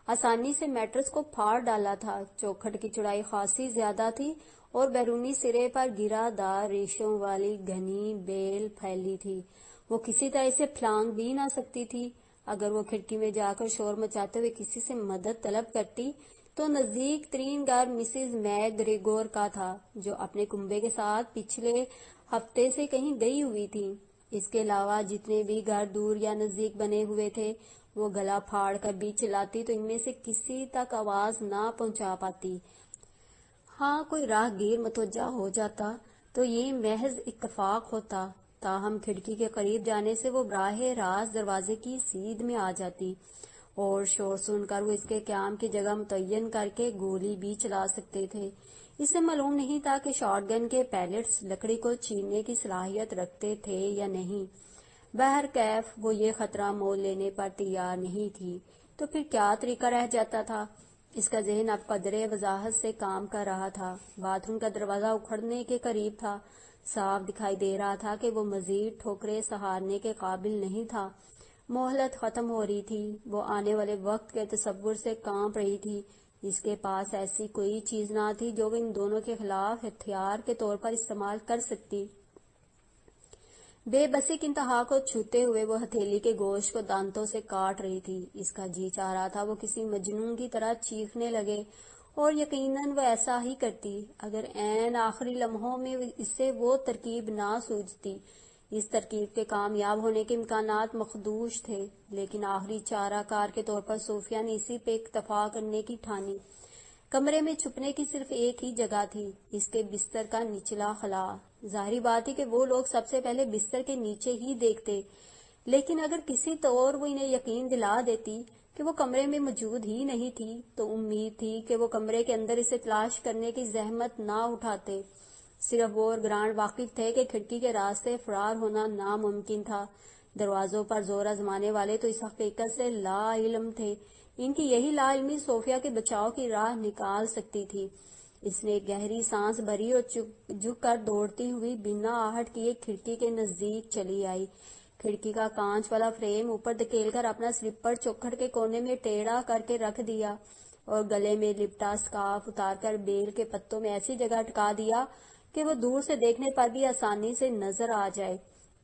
آسانی سے میٹرس کو پھاڑ ڈالا تھا۔ چوکھٹ کی چوڑائی خاصی زیادہ تھی اور بیرونی سرے پر گرہ دار ریشوں والی گھنی بیل پھیلی تھی۔ وہ کسی طرح اسے پھلانگ بھی نہ سکتی تھی۔ اگر وہ کھڑکی میں جا کر شور مچاتے ہوئے کسی سے مدد طلب کرتی تو نزدیک ترین گھر مسز میک گریگور کا تھا، جو اپنے کنبے کے ساتھ پچھلے ہفتے سے کہیں گئی ہوئی تھی۔ اس کے علاوہ جتنے بھی گھر دور یا نزدیک بنے ہوئے تھے وہ گلا پھاڑ کر بھی چلاتی تو ان میں سے کسی تک آواز نہ پہنچا پاتی۔ ہاں کوئی راہ گیر متوجہ ہو جاتا تو یہ محض اتفاق ہوتا، تاہم کھڑکی کے قریب جانے سے وہ براہ راست دروازے کی سیدھ میں آ جاتی اور شور سن کر وہ اس کے قیام کی جگہ متعین کر کے گولی بھی چلا سکتے تھے۔ اسے معلوم نہیں تھا کہ شاٹ گن کے پیلٹس لکڑی کو چیرنے کی صلاحیت رکھتے تھے یا نہیں۔ بہرکیف وہ یہ خطرہ مول لینے پر تیار نہیں تھی، تو پھر کیا طریقہ رہ جاتا تھا؟ اس کا ذہن اب قدرے وضاحت سے کام کر رہا تھا۔ باتھ روم کا دروازہ اکھڑنے کے قریب تھا۔ صاف دکھائی دے رہا تھا کہ وہ مزید ٹھوکریں سہارنے کے قابل نہیں تھا۔ مہلت ختم ہو رہی تھی۔ وہ آنے والے وقت کے تصور سے کانپ رہی تھی۔ اس کے پاس ایسی کوئی چیز نہ تھی جو وہ ان دونوں کے خلاف ہتھیار کے طور پر استعمال کر سکتی۔ بے بسی کی انتہا کو چھوتے ہوئے وہ ہتھیلی کے گوشت کو دانتوں سے کاٹ رہی تھی۔ اس کا جی چاہ رہا تھا وہ کسی مجنون کی طرح چیخنے لگے، اور یقیناً وہ ایسا ہی کرتی اگر عین آخری لمحوں میں اسے وہ ترکیب نہ سوجتی۔ اس ترکیب کے کامیاب ہونے کے امکانات مخدوش تھے، لیکن آخری چارہ کار کے طور پر صوفیہ نے اسی پہ اکتفا کرنے کی ٹھانی۔ کمرے میں چھپنے کی صرف ایک ہی جگہ تھی، اس کے بستر کا نچلا خلا۔ ظاہری بات ہے کہ وہ لوگ سب سے پہلے بستر کے نیچے ہی دیکھتے، لیکن اگر کسی طور وہ انہیں یقین دلا دیتی کہ وہ کمرے میں موجود ہی نہیں تھی تو امید تھی کہ وہ کمرے کے اندر اسے تلاش کرنے کی زحمت نہ اٹھاتے۔ صرف وہ اور گرانٹ واقف تھے کہ کھڑکی کے راستے فرار ہونا ناممکن تھا۔ دروازوں پر زور آزمانے والے تو اس حقیقت سے لا علم تھے۔ ان کی یہی لا علمی صوفیہ کے بچاؤ کی راہ نکال سکتی تھی۔ اس نے ایک گہری سانس بھری اور جھک کر دوڑتی ہوئی بنا آہٹ کیے کھڑکی کے نزدیک چلی آئی۔ کھڑکی کا کانچ والا فریم اوپر دھکیل کر اپنا سلیپر چوکھٹ کے کونے میں ٹیڑھا کر کے رکھ دیا اور گلے میں لپٹا سکارف اتار کر بیل کے پتوں میں ایسی جگہ ٹکا دیا کہ وہ دور سے دیکھنے پر بھی آسانی سے نظر آ جائے۔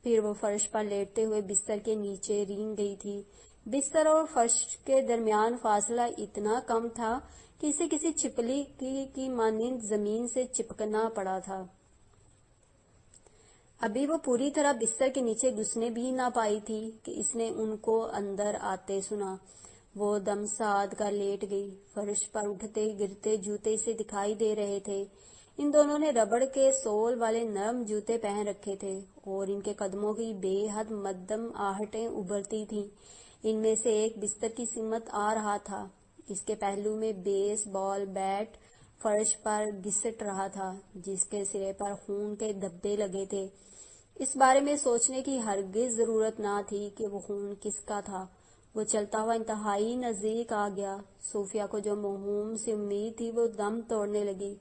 پھر وہ فرش پر لیٹتے ہوئے بستر کے نیچے رینگ گئی تھی۔ بستر اور فرش کے درمیان فاصلہ اتنا کم تھا کہ اسے کسی چھپلی کی مانند زمین سے چپکنا پڑا تھا۔ ابھی وہ پوری طرح بستر کے نیچے گھسنے بھی نہ پائی تھی کہ اس نے ان کو اندر آتے سنا۔ وہ دم ساد کر لیٹ گئی۔ فرش پر اٹھتے گرتے جوتے اسے دکھائی دے رہے تھے۔ ان دونوں نے ربڑ کے سول والے نرم جوتے پہن رکھے تھے اور ان کے قدموں کی بے حد مدھم آہٹیں ابھرتی تھیں۔ ان میں سے ایک بستر کی سمت آ رہا تھا۔ اس کے پہلو میں بیس بال بیٹ فرش پر گھسٹ رہا تھا جس کے سرے پر خون کے دھبے لگے تھے۔ اس بارے میں سوچنے کی ہرگز ضرورت نہ تھی کہ وہ خون کس کا تھا۔ وہ چلتا ہوا انتہائی نزدیک آ گیا۔ صوفیہ کو جو موہوم سی امید تھی وہ دم توڑنے لگی۔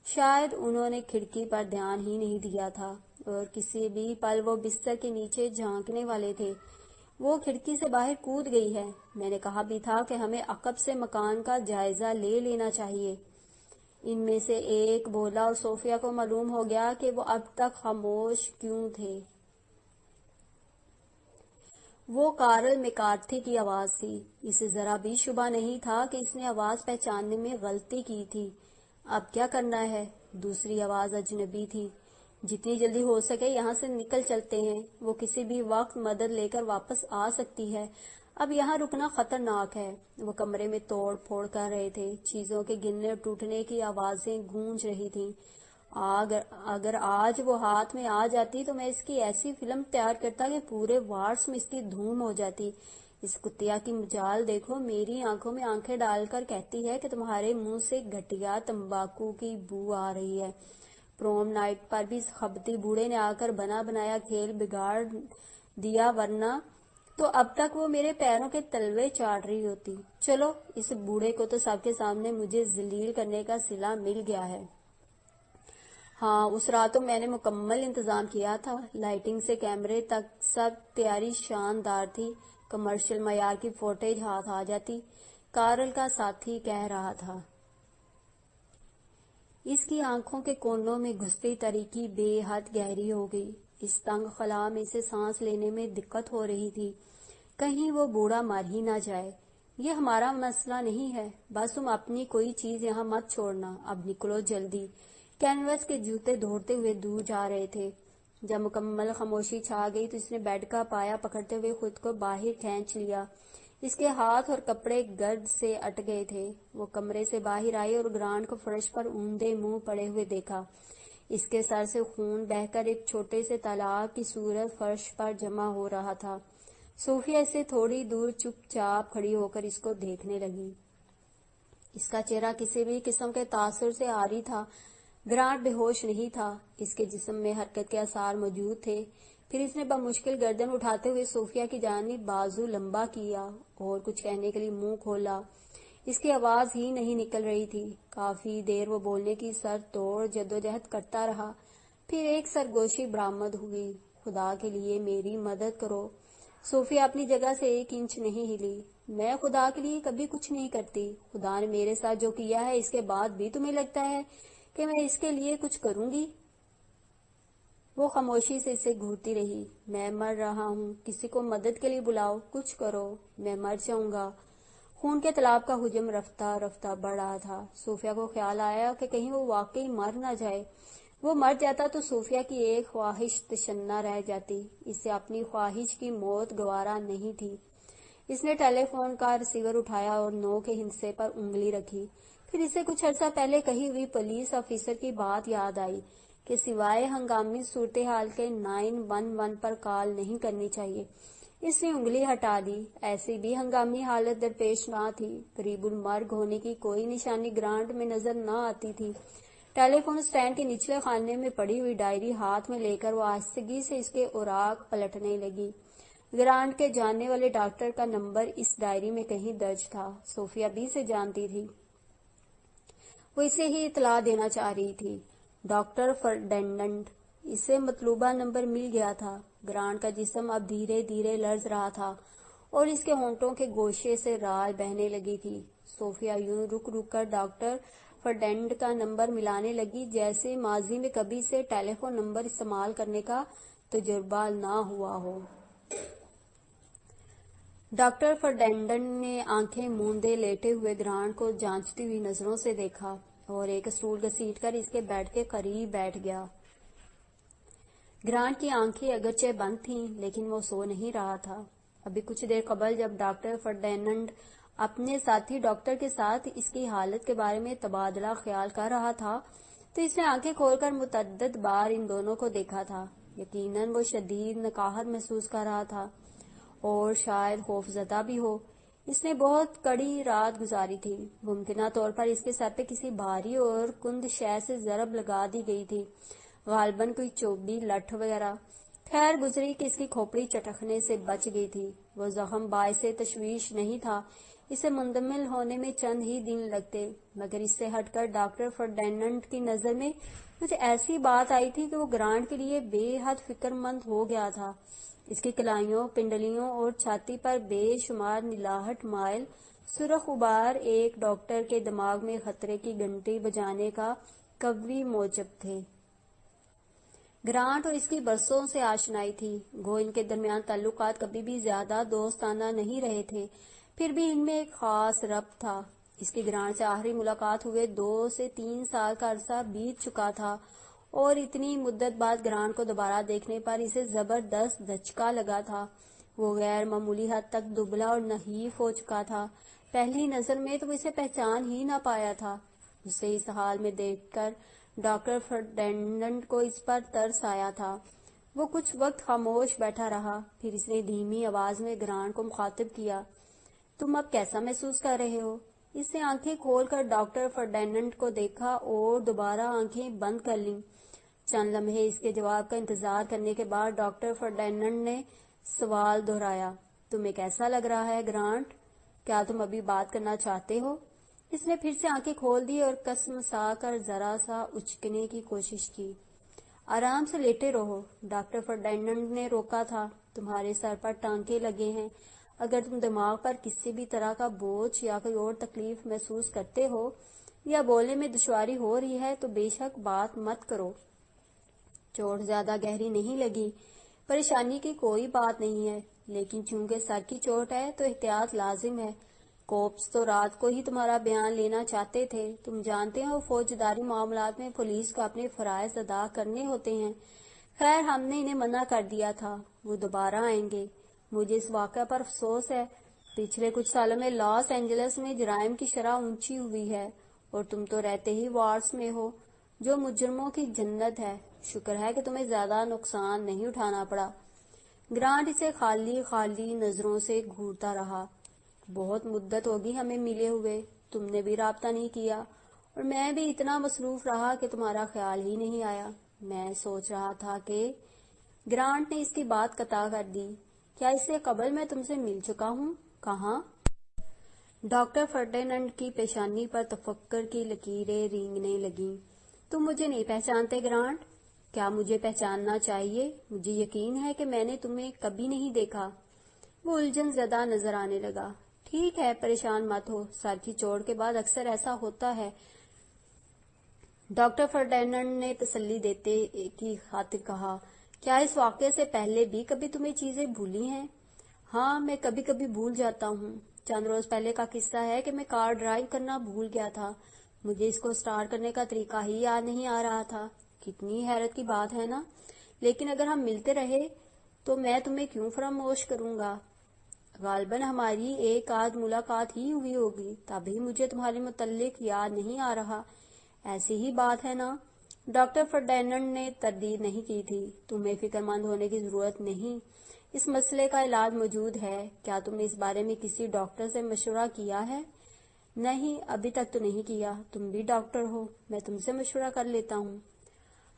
شاید انہوں نے کھڑکی پر دھیان ہی نہیں دیا تھا اور کسی بھی پل وہ بستر کے نیچے جھانکنے والے تھے۔ وہ کھڑکی سے باہر کود گئی ہے۔ میں نے کہا بھی تھا کہ ہمیں عقب سے مکان کا جائزہ لے لینا چاہیے۔ ان میں سے ایک بولا اور صوفیہ کو معلوم ہو گیا کہ وہ اب تک خاموش کیوں تھے۔ وہ کارل میکارتھی کی آواز تھی۔ اسے ذرا بھی شبہ نہیں تھا کہ اس نے آواز پہچاننے میں غلطی کی تھی۔ اب کیا کرنا ہے؟ دوسری آواز اجنبی تھی۔ جتنی جلدی ہو سکے یہاں سے نکل چلتے ہیں۔ وہ کسی بھی وقت مدد لے کر واپس آ سکتی ہے۔ اب یہاں رکنا خطرناک ہے۔ وہ کمرے میں توڑ پھوڑ کر رہے تھے۔ چیزوں کے گرنے اور ٹوٹنے کی آوازیں گونج رہی تھیں۔ اگر آج وہ ہاتھ میں آ جاتی تو میں اس کی ایسی فلم تیار کرتا کہ پورے وارس میں اس کی دھوم ہو جاتی۔ اس کتیا کی مجال دیکھو، میری آنکھوں میں آنکھیں ڈال کر کہتی ہے کہ تمہارے منہ سے گھٹیا تمباکو کی بو آ رہی ہے۔ پروم نائٹ پر بھی اس خبتی بوڑھے نے آ کر بنا بنایا کھیل بگاڑ دیا، ورنہ تو اب تک وہ میرے پیروں کے تلوے چاٹ رہی ہوتی۔ چلو، اس بوڑھے کو تو سب کے سامنے مجھے ذلیل کرنے کا صلہ مل گیا ہے۔ ہاں، اس رات تو میں نے مکمل انتظام کیا تھا۔ لائٹنگ سے کیمرے تک سب تیاری شاندار تھی۔ کمرشل معیار کی فوٹیج ہاتھ آ جاتی، کارل کا ساتھی کہہ رہا تھا۔ اس کی آنکھوں کے کونوں میں گھستی تاریکی بے حد گہری ہو گئی۔ اس تنگ خلا میں سے سانس لینے میں دقت ہو رہی تھی۔ کہیں وہ بوڑھا مر ہی نہ جائے۔ یہ ہمارا مسئلہ نہیں ہے، بس تم اپنی کوئی چیز یہاں مت چھوڑنا۔ اب نکلو جلدی۔ کینوس کے جوتے دوڑتے ہوئے دور جا رہے تھے۔ جب مکمل خاموشی چھا گئی تو اس نے بیڈ کا پایا پکڑتے ہوئے خود کو باہر کھینچ لیا۔ اس کے ہاتھ اور کپڑے گرد سے اٹ گئے تھے۔ وہ کمرے سے باہر آئی اور گرانٹ کو فرش پر اوندے منہ پڑے ہوئے دیکھا۔ اس کے سر سے خون بہہ کر ایک چھوٹے سے تالاب کی صورت فرش پر جمع ہو رہا تھا۔ صوفیہ اس سے تھوڑی دور چپ چاپ کھڑی ہو کر اس کو دیکھنے لگی۔ اس کا چہرہ کسی بھی قسم کے تاثر سے عاری تھا۔ گرانٹ بے ہوش نہیں تھا۔ اس کے جسم میں حرکت کے آثار موجود تھے۔ پھر اس نے بمشکل گردن اٹھاتے ہوئے صوفیہ کی جانب بازو لمبا کیا اور کچھ کہنے کے لیے منہ کھولا۔ اس کی آواز ہی نہیں نکل رہی تھی۔ کافی دیر وہ بولنے کی سر توڑ جدوجہد کرتا رہا۔ پھر ایک سرگوشی برآمد ہوئی۔ خدا کے لیے میری مدد کرو۔ صوفیہ اپنی جگہ سے ایک انچ نہیں ہلی۔ میں خدا کے لیے کبھی کچھ نہیں کرتی۔ خدا نے میرے ساتھ جو کیا ہے اس کے بعد بھی تمہیں لگتا ہے کہ میں اس کے لیے کچھ کروں گی؟ وہ خاموشی سے اسے گھورتی رہی۔ میں مر رہا ہوں، کسی کو مدد کے لیے بلاؤ، کچھ کرو، میں مر جاؤں گا۔ خون کے تالاب کا حجم رفتہ رفتہ بڑھ رہا تھا۔ صوفیہ کو خیال آیا کہ کہیں وہ واقعی مر نہ جائے۔ وہ مر جاتا تو صوفیہ کی ایک خواہش تشنہ رہ جاتی۔ اسے اپنی خواہش کی موت گوارا نہیں تھی۔ اس نے ٹیلی فون کا ریسیور اٹھایا اور نو کے ہندسے پر انگلی رکھی۔ پھر اسے کچھ عرصہ پہلے کہی ہوئی پولیس آفیسر کی بات یاد آئی کہ سوائے ہنگامی صورتحال کے 911 پر کال نہیں کرنی چاہیے۔ اس نے انگلی ہٹا دی۔ ایسی بھی ہنگامی حالت درپیش نہ تھی۔ قریب المرگ ہونے کی کوئی نشانی گرانٹ میں نظر نہ آتی تھی۔ ٹیلی فون اسٹینڈ کے نچلے خانے میں پڑی ہوئی ڈائری ہاتھ میں لے کر وہ آہستگی سے اس کے اوراق پلٹنے لگی۔ گرانٹ کے جاننے والے ڈاکٹر کا نمبر اس ڈائری میں کہیں درج تھا۔ صوفیہ بھی اسے جانتی تھی۔ وہ اسے ہی اطلاع دینا چاہ رہی تھی۔ ڈاکٹر فرڈینڈ۔ اسے مطلوبہ نمبر مل گیا تھا۔ گرانٹ کا جسم اب دھیرے دھیرے لرز رہا تھا اور اس کے ہونٹوں کے گوشے سے رال بہنے لگی تھی۔ صوفیہ یوں رک رک کر ڈاکٹر فرڈینڈ کا نمبر ملانے لگی جیسے ماضی میں کبھی سے ٹیلی فون نمبر استعمال کرنے کا تجربہ نہ ہوا ہو۔ ڈاکٹر فرڈینڈ نے آنکھیں موندے لیٹے ہوئے گرانٹ کو جانچتی ہوئی نظروں سے دیکھا اور ایک اسٹول گھسیٹ کر اس کے بیڈ کے قریب بیٹھ گیا۔ گرانٹ کی آنکھیں اگرچہ بند تھیں لیکن وہ سو نہیں رہا تھا۔ ابھی کچھ دیر قبل جب ڈاکٹر فرڈینڈ اپنے ساتھی ڈاکٹر کے ساتھ اس کی حالت کے بارے میں تبادلہ خیال کر رہا تھا تو اس نے آنکھیں کھول کر متعدد بار ان دونوں کو دیکھا تھا۔ یقیناً وہ شدید نکاہت محسوس کر رہا تھا اور شاید خوفزدہ بھی ہو۔ اس نے بہت کڑی رات گزاری تھی۔ ممکنہ طور پر اس کے سر پہ کسی بھاری اور کند شے سے ضرب لگا دی گئی تھی، غالباً کوئی چوبی لٹھ وغیرہ۔ خیر گزری کہ اس کی کھوپڑی چٹکنے سے بچ گئی تھی۔ وہ زخم باعث تشویش نہیں تھا، اسے مندمل ہونے میں چند ہی دن لگتے، مگر اس سے ہٹ کر ڈاکٹر فرڈینڈ کی نظر میں کچھ ایسی بات آئی تھی کہ وہ گرانٹ کے لیے بے حد فکر مند ہو گیا تھا۔ اس کی کلائیوں، پنڈلیوں اور چھاتی پر بے شمار نلاہٹ مائل سرخ غبار ایک ڈاکٹر کے دماغ میں خطرے کی گھنٹی بجانے کا قوی موجب تھے۔ گرانٹ اور اس کی برسوں سے آشنائی تھی، گو ان کے درمیان تعلقات کبھی بھی زیادہ دوستانہ نہیں رہے تھے، پھر بھی ان میں ایک خاص ربط تھا۔ اس کی گرانٹ سے آخری ملاقات ہوئے 2 سے 3 سال کا عرصہ بیت چکا تھا اور اتنی مدت بعد گرانٹ کو دوبارہ دیکھنے پر اسے زبردست دھچکا لگا تھا۔ وہ غیر معمولی حد تک دبلا اور نحیف ہو چکا تھا۔ پہلی نظر میں تو وہ اسے پہچان ہی نہ پایا تھا۔ اسے اس حال میں دیکھ کر ڈاکٹر فرڈینڈ کو اس پر ترس آیا تھا۔ وہ کچھ وقت خاموش بیٹھا رہا، پھر اس نے دھیمی آواز میں گرانٹ کو مخاطب کیا، تم اب کیسا محسوس کر رہے ہو؟ اس نے آنکھیں کھول کر ڈاکٹر فرڈینڈ کو دیکھا اور دوبارہ آنکھیں بند کر لیں۔ چند لمحے اس کے جواب کا انتظار کرنے کے بعد ڈاکٹر فرڈینڈ نے سوال دہرایا، تمہیں کیسا لگ رہا ہے گرانٹ؟ کیا تم ابھی بات کرنا چاہتے ہو؟ اس نے پھر سے آنکھیں کھول دی اور کسمسا کر ذرا سا اچکنے کی کوشش کی۔ آرام سے لیٹے رہو، ڈاکٹر فرڈینڈ نے روکا تھا، تمہارے سر پر ٹانکے لگے ہیں، اگر تم دماغ پر کسی بھی طرح کا بوجھ یا کوئی اور تکلیف محسوس کرتے ہو یا بولنے میں دشواری ہو رہی ہے تو بے شک بات مت کرو۔ چوٹ زیادہ گہری نہیں لگی، پریشانی کی کوئی بات نہیں ہے، لیکن چونکہ سر کی چوٹ ہے تو احتیاط لازم ہے۔ کوپس تو رات کو ہی تمہارا بیان لینا چاہتے تھے، تم جانتے ہو فوجداری معاملات میں پولیس کو اپنے فرائض ادا کرنے ہوتے ہیں۔ خیر ہم نے انہیں منع کر دیا تھا، وہ دوبارہ آئیں گے۔ مجھے اس واقعہ پر افسوس ہے، پچھلے کچھ سالوں میں لاس اینجلس میں جرائم کی شرح اونچی ہوئی ہے اور تم تو رہتے ہی وارڈز میں ہو جو مجرموں کی جنت ہے، شکر ہے کہ تمہیں زیادہ نقصان نہیں اٹھانا پڑا۔ گرانٹ اسے خالی خالی نظروں سے گھورتا رہا۔ بہت مدت ہوگی ہمیں ملے ہوئے، تم نے بھی رابطہ نہیں کیا اور میں بھی اتنا مصروف رہا کہ تمہارا خیال ہی نہیں آیا۔ میں سوچ رہا تھا کہ گرانٹ نے اس کی بات قطع کر دی، کیا اس سے قبل میں تم سے مل چکا ہوں؟ کہاں؟ ڈاکٹر فرڈینڈ کی پیشانی پر تفکر کی لکیریں رینگنے لگیں۔ تم مجھے نہیں پہچانتے گرانٹ؟ کیا مجھے پہچاننا چاہیے؟ مجھے یقین ہے کہ میں نے تمہیں کبھی نہیں دیکھا۔ وہ الجھن زدہ نظر آنے لگا۔ ٹھیک ہے، پریشان مت ہو، سر کی چوٹ کے بعد اکثر ایسا ہوتا ہے، ڈاکٹر فرڈینڈ نے تسلی دیتے کی خاطر کہا۔ کیا اس واقعے سے پہلے بھی کبھی تمہیں چیزیں بھولی ہیں؟ ہاں، میں کبھی کبھی بھول جاتا ہوں۔ چند روز پہلے کا قصہ ہے کہ میں کار ڈرائیو کرنا بھول گیا تھا، مجھے اس کو اسٹارٹ کرنے کا طریقہ ہی یاد نہیں آ رہا تھا۔ کتنی حیرت کی بات ہے نا؟ لیکن اگر ہم ملتے رہے تو میں تمہیں کیوں فراموش کروں گا؟ غالباً ہماری ایک آدھ ملاقات ہی ہوئی ہوگی، تبھی مجھے تمہارے متعلق یاد نہیں آ رہا۔ ایسی ہی بات ہے نا؟ ڈاکٹر فرڈیننڈ نے تردید نہیں کی تھی۔ تمہیں فکر مند ہونے کی ضرورت نہیں، اس مسئلے کا علاج موجود ہے۔ کیا تم نے اس بارے میں کسی ڈاکٹر سے مشورہ کیا ہے؟ نہیں، ابھی تک تو نہیں کیا۔ تم بھی ڈاکٹر ہو، میں تم سے مشورہ کر لیتا ہوں۔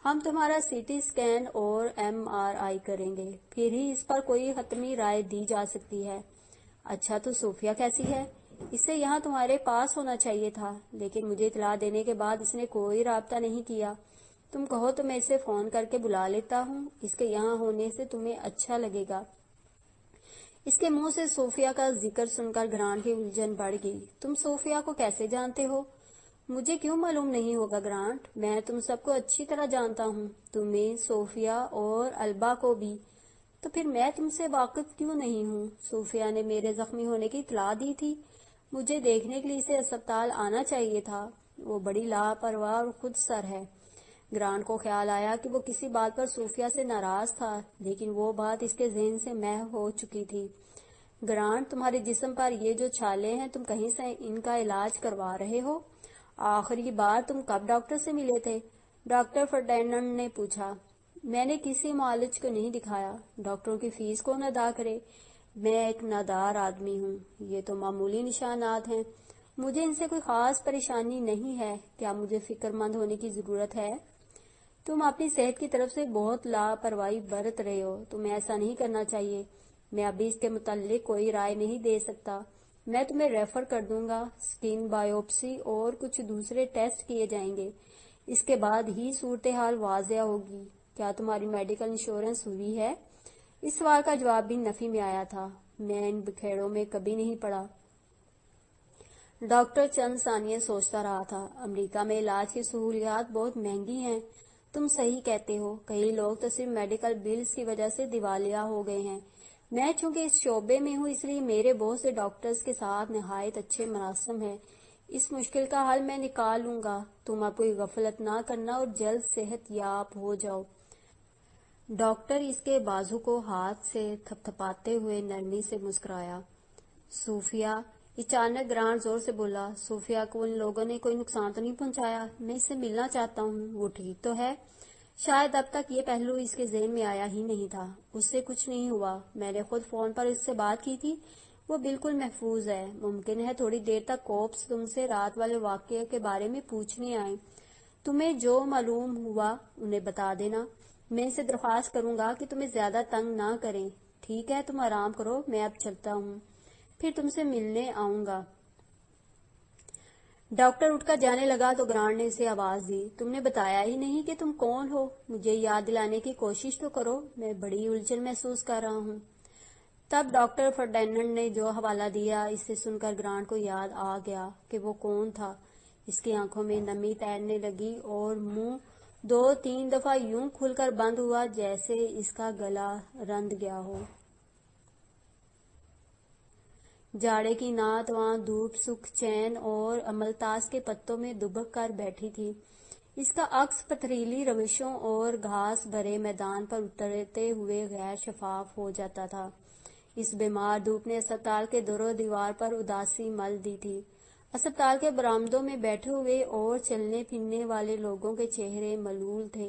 ہم تمہارا سی ٹی اسکین اور MRI کریں گے، پھر ہی اس پر کوئی حتمی رائے دی جا سکتی ہے۔ اچھا، تو صوفیہ کیسی ہے؟ اس سے یہاں تمہارے پاس ہونا چاہیے تھا، لیکن مجھے اطلاع دینے کے بعد اس نے کوئی رابطہ نہیں کیا۔ تم کہو تو میں اسے فون کر کے بلا لیتا ہوں، اس کے یہاں ہونے سے تمہیں اچھا لگے گا۔ اس کے منہ سے صوفیہ کا ذکر سن کر گرانٹ کی الجھن بڑھ گئی۔ تم صوفیہ کو کیسے جانتے ہو؟ مجھے کیوں معلوم نہیں ہوگا گرانٹ، میں تم سب کو اچھی طرح جانتا ہوں، تمہیں، صوفیہ اور البا کو بھی۔ تو پھر میں تم سے واقف کیوں نہیں ہوں؟ صوفیہ نے میرے زخمی ہونے کی اطلاع دی تھی، مجھے دیکھنے کے لیے اسے اسپتال آنا چاہیے تھا۔ وہ بڑی لاپرواہ اور خود سر ہے۔ گرانٹ کو خیال آیا کہ وہ کسی بات پر صوفیہ سے ناراض تھا، لیکن وہ بات اس کے ذہن سے محو ہو چکی تھی۔ گرانٹ، تمہارے جسم پر یہ جو چھالے ہیں، تم کہیں سے ان کا علاج کروا رہے ہو؟ آخری بار تم کب ڈاکٹر سے ملے تھے؟ ڈاکٹر فرڈیننڈ نے پوچھا۔ میں نے کسی معالج کو نہیں دکھایا۔ ڈاکٹروں کی فیس کون ادا کرے؟ میں ایک نادار آدمی ہوں، یہ تو معمولی نشانات ہیں، مجھے ان سے کوئی خاص پریشانی نہیں ہے۔ کیا مجھے فکر مند ہونے کی ضرورت ہے؟ تم اپنی صحت کی طرف سے بہت لاپرواہی برت رہے ہو، تمہیں ایسا نہیں کرنا چاہیے۔ میں ابھی اس کے متعلق کوئی رائے نہیں دے سکتا، میں تمہیں ریفر کر دوں گا، اسکن بایوپسی اور کچھ دوسرے ٹیسٹ کیے جائیں گے، اس کے بعد ہی صورتحال واضح ہوگی۔ کیا تمہاری میڈیکل انشورنس ہوئی ہے؟ اس سوال کا جواب بھی نفی میں آیا تھا۔ میں ان بکھیڑوں میں کبھی نہیں پڑا۔ ڈاکٹر چند ثانیے سوچتا رہا تھا۔ امریکہ میں علاج کی سہولیات بہت مہنگی ہیں۔ تم صحیح کہتے ہو، کئی لوگ تو صرف میڈیکل بلز کی وجہ سے دیوالیہ ہو گئے ہیں۔ میں چونکہ اس شعبے میں ہوں، اس لیے میرے بہت سے ڈاکٹرز کے ساتھ نہایت اچھے مراسم ہیں۔ اس مشکل کا حل میں نکال لوں گا، تم اب کوئی غفلت نہ کرنا اور جلد صحت یاب ہو جاؤ۔ ڈاکٹر اس کے بازو کو ہاتھ سے تھپ تھپاتے ہوئے نرمی سے مسکرایا۔ صوفیہ، اچانک گرانٹ زور سے بولا، صوفیہ کو ان لوگوں نے کوئی نقصان تو نہیں پہنچایا؟ میں اس سے ملنا چاہتا ہوں، وہ ٹھیک تو ہے؟ شاید اب تک یہ پہلو اس کے ذہن میں آیا ہی نہیں تھا۔ اس سے کچھ نہیں ہوا، میں نے خود فون پر اس سے بات کی تھی، وہ بالکل محفوظ ہے۔ ممکن ہے تھوڑی دیر تک کوپس تم سے رات والے واقعے کے بارے میں پوچھنے آئیں، تمہیں جو معلوم ہوا انہیں بتا دینا۔ میں ان سے درخواست کروں گا کہ تمہیں زیادہ تنگ نہ کریں۔ ٹھیک ہے، تم آرام کرو، میں اب چلتا ہوں، پھر تم سے ملنے آؤں گا۔ ڈاکٹر اٹھ کر جانے لگا تو گرانٹ نے اسے آواز دی، تم نے بتایا ہی نہیں کہ تم کون ہو، مجھے یاد دلانے کی کوشش تو کرو، میں بڑی الجھن محسوس کر رہا ہوں۔ تب ڈاکٹر فرڈیننڈ نے جو حوالہ دیا، اسے سن کر گرانٹ کو یاد آ گیا کہ وہ کون تھا۔ اس کی آنکھوں میں نمی تیرنے لگی اور منہ 2-3 دفعہ یوں کھل کر بند ہوا جیسے اس کا گلا رند گیا ہو۔ جاڑے کی نعت وہاں دھوپ سکھ چین اور املتاس کے پتوں میں دبک کر بیٹھی تھی، اس کا عکس پتھریلی روشوں اور گھاس بھرے میدان پر اترتے ہوئے غیر شفاف ہو جاتا تھا۔ اس بیمار دھوپ نے اسپتال کے در و دیوار پر اداسی مل دی تھی۔ اسپتال کے برآمدوں میں بیٹھے ہوئے اور چلنے پھرنے والے لوگوں کے چہرے ملول تھے،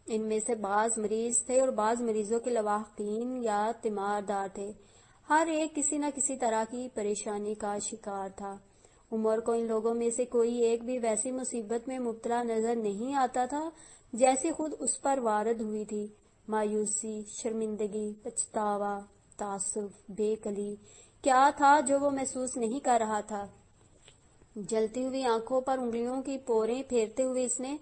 ان میں سے بعض مریض تھے اور بعض مریضوں کے لواحقین یا تیماردار تھے، ہر ایک کسی نہ کسی طرح کی پریشانی کا شکار تھا۔ عمر کو ان لوگوں میں سے کوئی ایک بھی ویسی مصیبت میں مبتلا نظر نہیں آتا تھا جیسی خود اس پر وارد ہوئی تھی۔ مایوسی، شرمندگی، پچھتاوا، تعصب، بے کلی، کیا تھا جو وہ محسوس نہیں کر رہا تھا؟ جلتی ہوئی آنکھوں پر انگلیوں کی پوریں پھیرتے ہوئے اس نے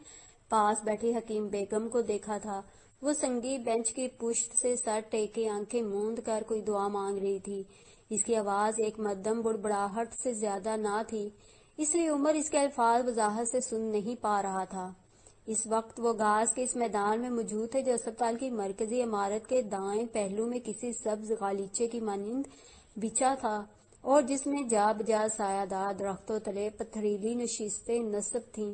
پاس بیٹھی حکیم بیگم کو دیکھا تھا۔ وہ سنگی بینچ کی پشت سے سر ٹیکے آنکھیں موند کر کوئی دعا مانگ رہی تھی۔ اس کی آواز ایک مدھم بڑبڑاہٹ سے زیادہ نہ تھی، اس لیے عمر اس کے الفاظ وضاحت سے سن نہیں پا رہا تھا۔ اس وقت وہ گھاس کے اس میدان میں موجود تھے جو اسپتال کی مرکزی عمارت کے دائیں پہلو میں کسی سبز غالیچے کی مانند بچھا تھا اور جس میں جا بجا سایہ دار درختوں تلے پتھریلی نشستیں نصب تھیں۔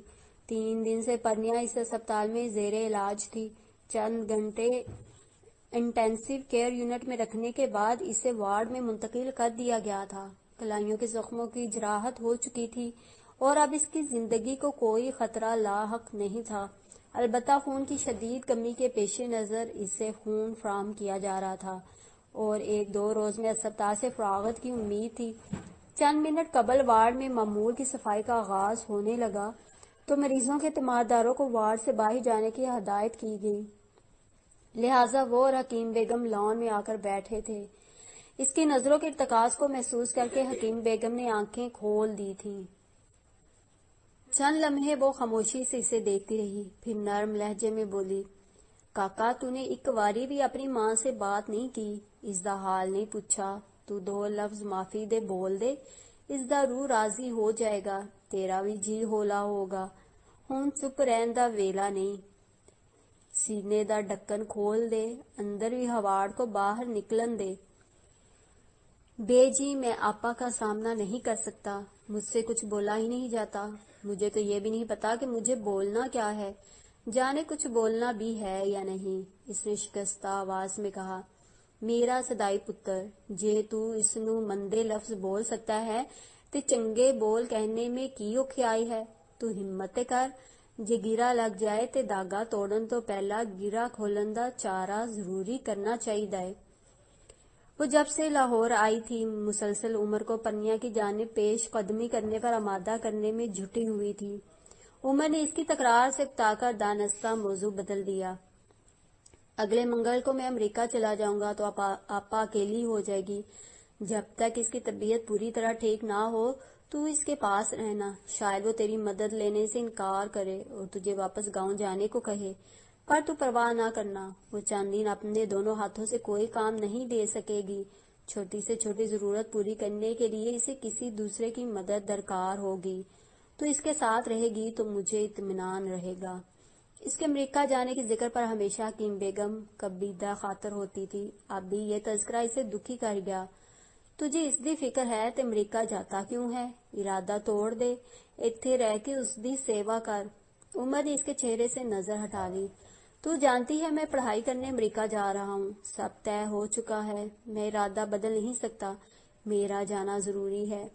3 دن سے پرنیا اس اسپتال میں زیر علاج تھی۔ چند گھنٹے انٹینسیو کیئر یونٹ میں رکھنے کے بعد اسے وارڈ میں منتقل کر دیا گیا تھا۔ کلائیوں کے زخموں کی جراحت ہو چکی تھی اور اب اس کی زندگی کو کوئی خطرہ لاحق نہیں تھا۔ البتہ خون کی شدید کمی کے پیش نظر اسے خون فراہم کیا جا رہا تھا اور 1-2 روز میں اسپتال سے فراغت کی امید تھی۔ چند منٹ قبل وارڈ میں معمول کی صفائی کا آغاز ہونے لگا تو مریضوں کے تیمارداروں کو وارڈ سے باہر جانے کی ہدایت کی گئی، لہٰذا وہ اور حکیم بیگم لان میں آ کر بیٹھے تھے۔ اس کی نظروں کے ارتکاز کو محسوس کر کے حکیم بیگم نے آنکھیں کھول دی تھیں۔ چند لمحے وہ خاموشی سے اسے دیکھتی رہی، پھر نرم لہجے میں بولی، کاکا تو نے ایک واری بھی اپنی ماں سے بات نہیں کی، اس دا حال نہیں پوچھا، تو 2 لفظ معافی دے بول دے، اس دا روح راضی ہو جائے گا، تیرا بھی جی ہولا ہوگا۔ ہن چپ رہن دا ویلا نہیں، سینے دا ڈھکن کھول دے، اندر بھی ہواڑ کو باہر نکلن دے۔ بے جی میں آپا کا سامنا نہیں کر سکتا، مجھ سے کچھ بولا ہی نہیں جاتا، مجھے تو یہ بھی نہیں پتا کہ مجھے بولنا کیا ہے، جانے کچھ بولنا بھی ہے یا نہیں، اس نے شکستہ آواز میں کہا۔ میرا سدائی پتر، جے تو اس نو مندے لفظ بول سکتا ہے تے چنگے بول کہنے میں کی اوکھیائی ہے، تو ہمت کر، جے گرا لگ جائے تے داغا توڑن تو پہلا گرا کھولن دا چارہ ضروری کرنا چاہیے۔ وہ جب سے لاہور آئی تھی مسلسل عمر کو پنیا کی جانب پیش قدمی کرنے پر آمادہ کرنے میں جھٹی ہوئی تھی۔ عمر نے اس کی تکرار سے اکتا کر دانستہ موضوع بدل دیا۔ اگلے منگل کو میں امریکہ چلا جاؤں گا تو آپا اکیلی ہو جائے گی، جب تک اس کی طبیعت پوری طرح ٹھیک نہ ہو تو اس کے پاس رہنا، شاید وہ تیری مدد لینے سے انکار کرے اور تجھے واپس گاؤں جانے کو کہے، پر تو پرواہ نہ کرنا، وہ چند دن اپنے دونوں ہاتھوں سے کوئی کام نہیں دے سکے گی، چھوٹی سے چھوٹی ضرورت پوری کرنے کے لیے اسے کسی دوسرے کی مدد درکار ہوگی، تو اس کے ساتھ رہے گی تو مجھے اطمینان رہے گا۔ اس کے امریکہ جانے کے ذکر پر ہمیشہ حکیم بیگم کبیدہ خاطر ہوتی تھی، اب بھی یہ تذکرہ اسے دکھی کر گیا۔ تجھے اس دی فکر ہے تے امریکہ جاتا کیوں ہے؟ ارادہ توڑ دے، ایتھے رہ کے اس دی سیوا کر۔ عمر نے اس کے چہرے سے نظر ہٹا لی۔ تو جانتی ہے میں پڑھائی کرنے امریکہ جا رہا ہوں، سب طے ہو چکا ہے، میں ارادہ بدل نہیں سکتا، میرا جانا ضروری ہے۔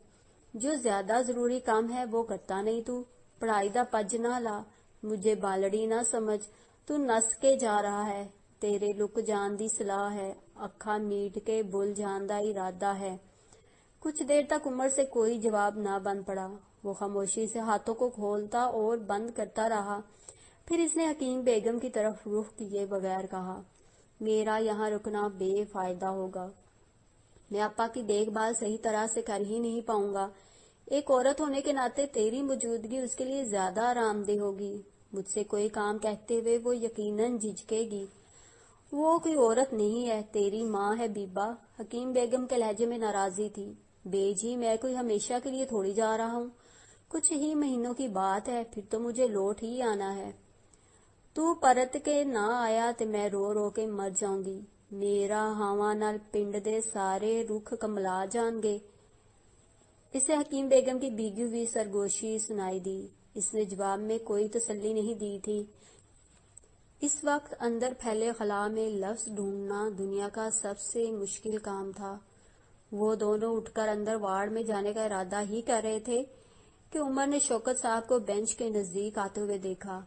جو زیادہ ضروری کام ہے وہ کرتا نہیں تو، پڑھائی دا پج نہ لا، مجھے بالڑی نہ سمجھ، تو نس کے جا رہا ہے، تیرے لک جان دی صلاح ہے، اکھا میٹ کے بل جان دا ارادہ ہے۔ کچھ دیر تک عمر سے کوئی جواب نہ بن پڑا، وہ خاموشی سے ہاتھوں کو کھولتا اور بند کرتا رہا، پھر اس نے حکیم بیگم کی طرف رخ کیے بغیر کہا، میرا یہاں رکنا بے فائدہ ہوگا، میں آپا کی دیکھ بھال صحیح طرح سے کر ہی نہیں پاؤں گا، ایک عورت ہونے کے ناطے تیری موجودگی اس کے لیے زیادہ آرام دہ ہوگی، مجھ سے کوئی کام کہتے ہوئے وہ یقیناً جھجکے گی۔ وہ کوئی عورت نہیں ہے، تیری ماں ہے بیبا۔ حکیم بیگم کے لہجے میں ناراضی تھی۔ بے جی میں کوئی ہمیشہ کے لیے تھوڑی جا رہا ہوں، کچھ ہی مہینوں کی بات ہے، پھر تو مجھے لوٹ ہی آنا ہے۔ تو پرت کے نہ آیا تے میں رو رو کے مر جاؤں گی، میرا ہاواں نال پنڈ دے سارے رکھ کملا جان گے۔ اسے حکیم بیگم کی بھیگی ہوئی سرگوشی سنائی دی۔ اس نے جواب میں کوئی تسلی نہیں دی تھی۔ اس وقت اندر پھیلے خلا میں لفظ ڈھونڈنا دنیا کا سب سے مشکل کام تھا۔ وہ دونوں اٹھ کر اندر وارڈ میں جانے کا ارادہ ہی کر رہے تھے کہ عمر نے شوکت صاحب کو بینچ کے نزدیک آتے ہوئے دیکھا۔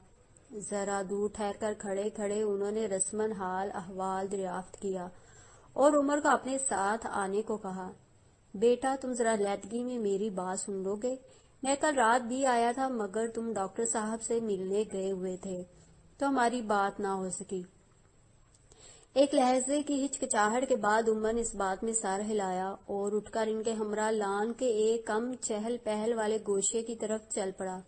ذرا دور ٹھہر کر کھڑے کھڑے انہوں نے رسماً حال احوال دریافت کیا اور عمر کو اپنے ساتھ آنے کو کہا۔ بیٹا تم ذرا علیحدگی میں میری بات سن لو گے؟ میں کل رات بھی آیا تھا مگر تم ڈاکٹر صاحب سے ملنے گئے ہوئے تھے تو ہماری بات نہ ہو سکی۔ ایک لہجے کی ہچکچاہٹ کے بعد عمر نے اس بات میں سر ہلایا اور اٹھ کر ان کے ہمراہ لان کے ایک کم چہل پہل والے گوشے کی طرف چل پڑا۔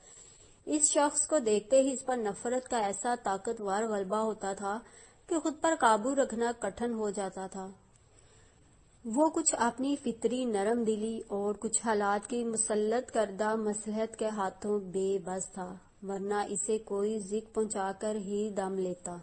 اس شخص کو دیکھتے ہی اس پر نفرت کا ایسا طاقتور غلبہ ہوتا تھا کہ خود پر قابو رکھنا کٹھن ہو جاتا تھا۔ وہ کچھ اپنی فطری نرم دلی اور کچھ حالات کی مسلط کردہ مصلحت کے ہاتھوں بے بس تھا، ورنہ اسے کوئی ذک پہنچا کر ہی دم لیتا۔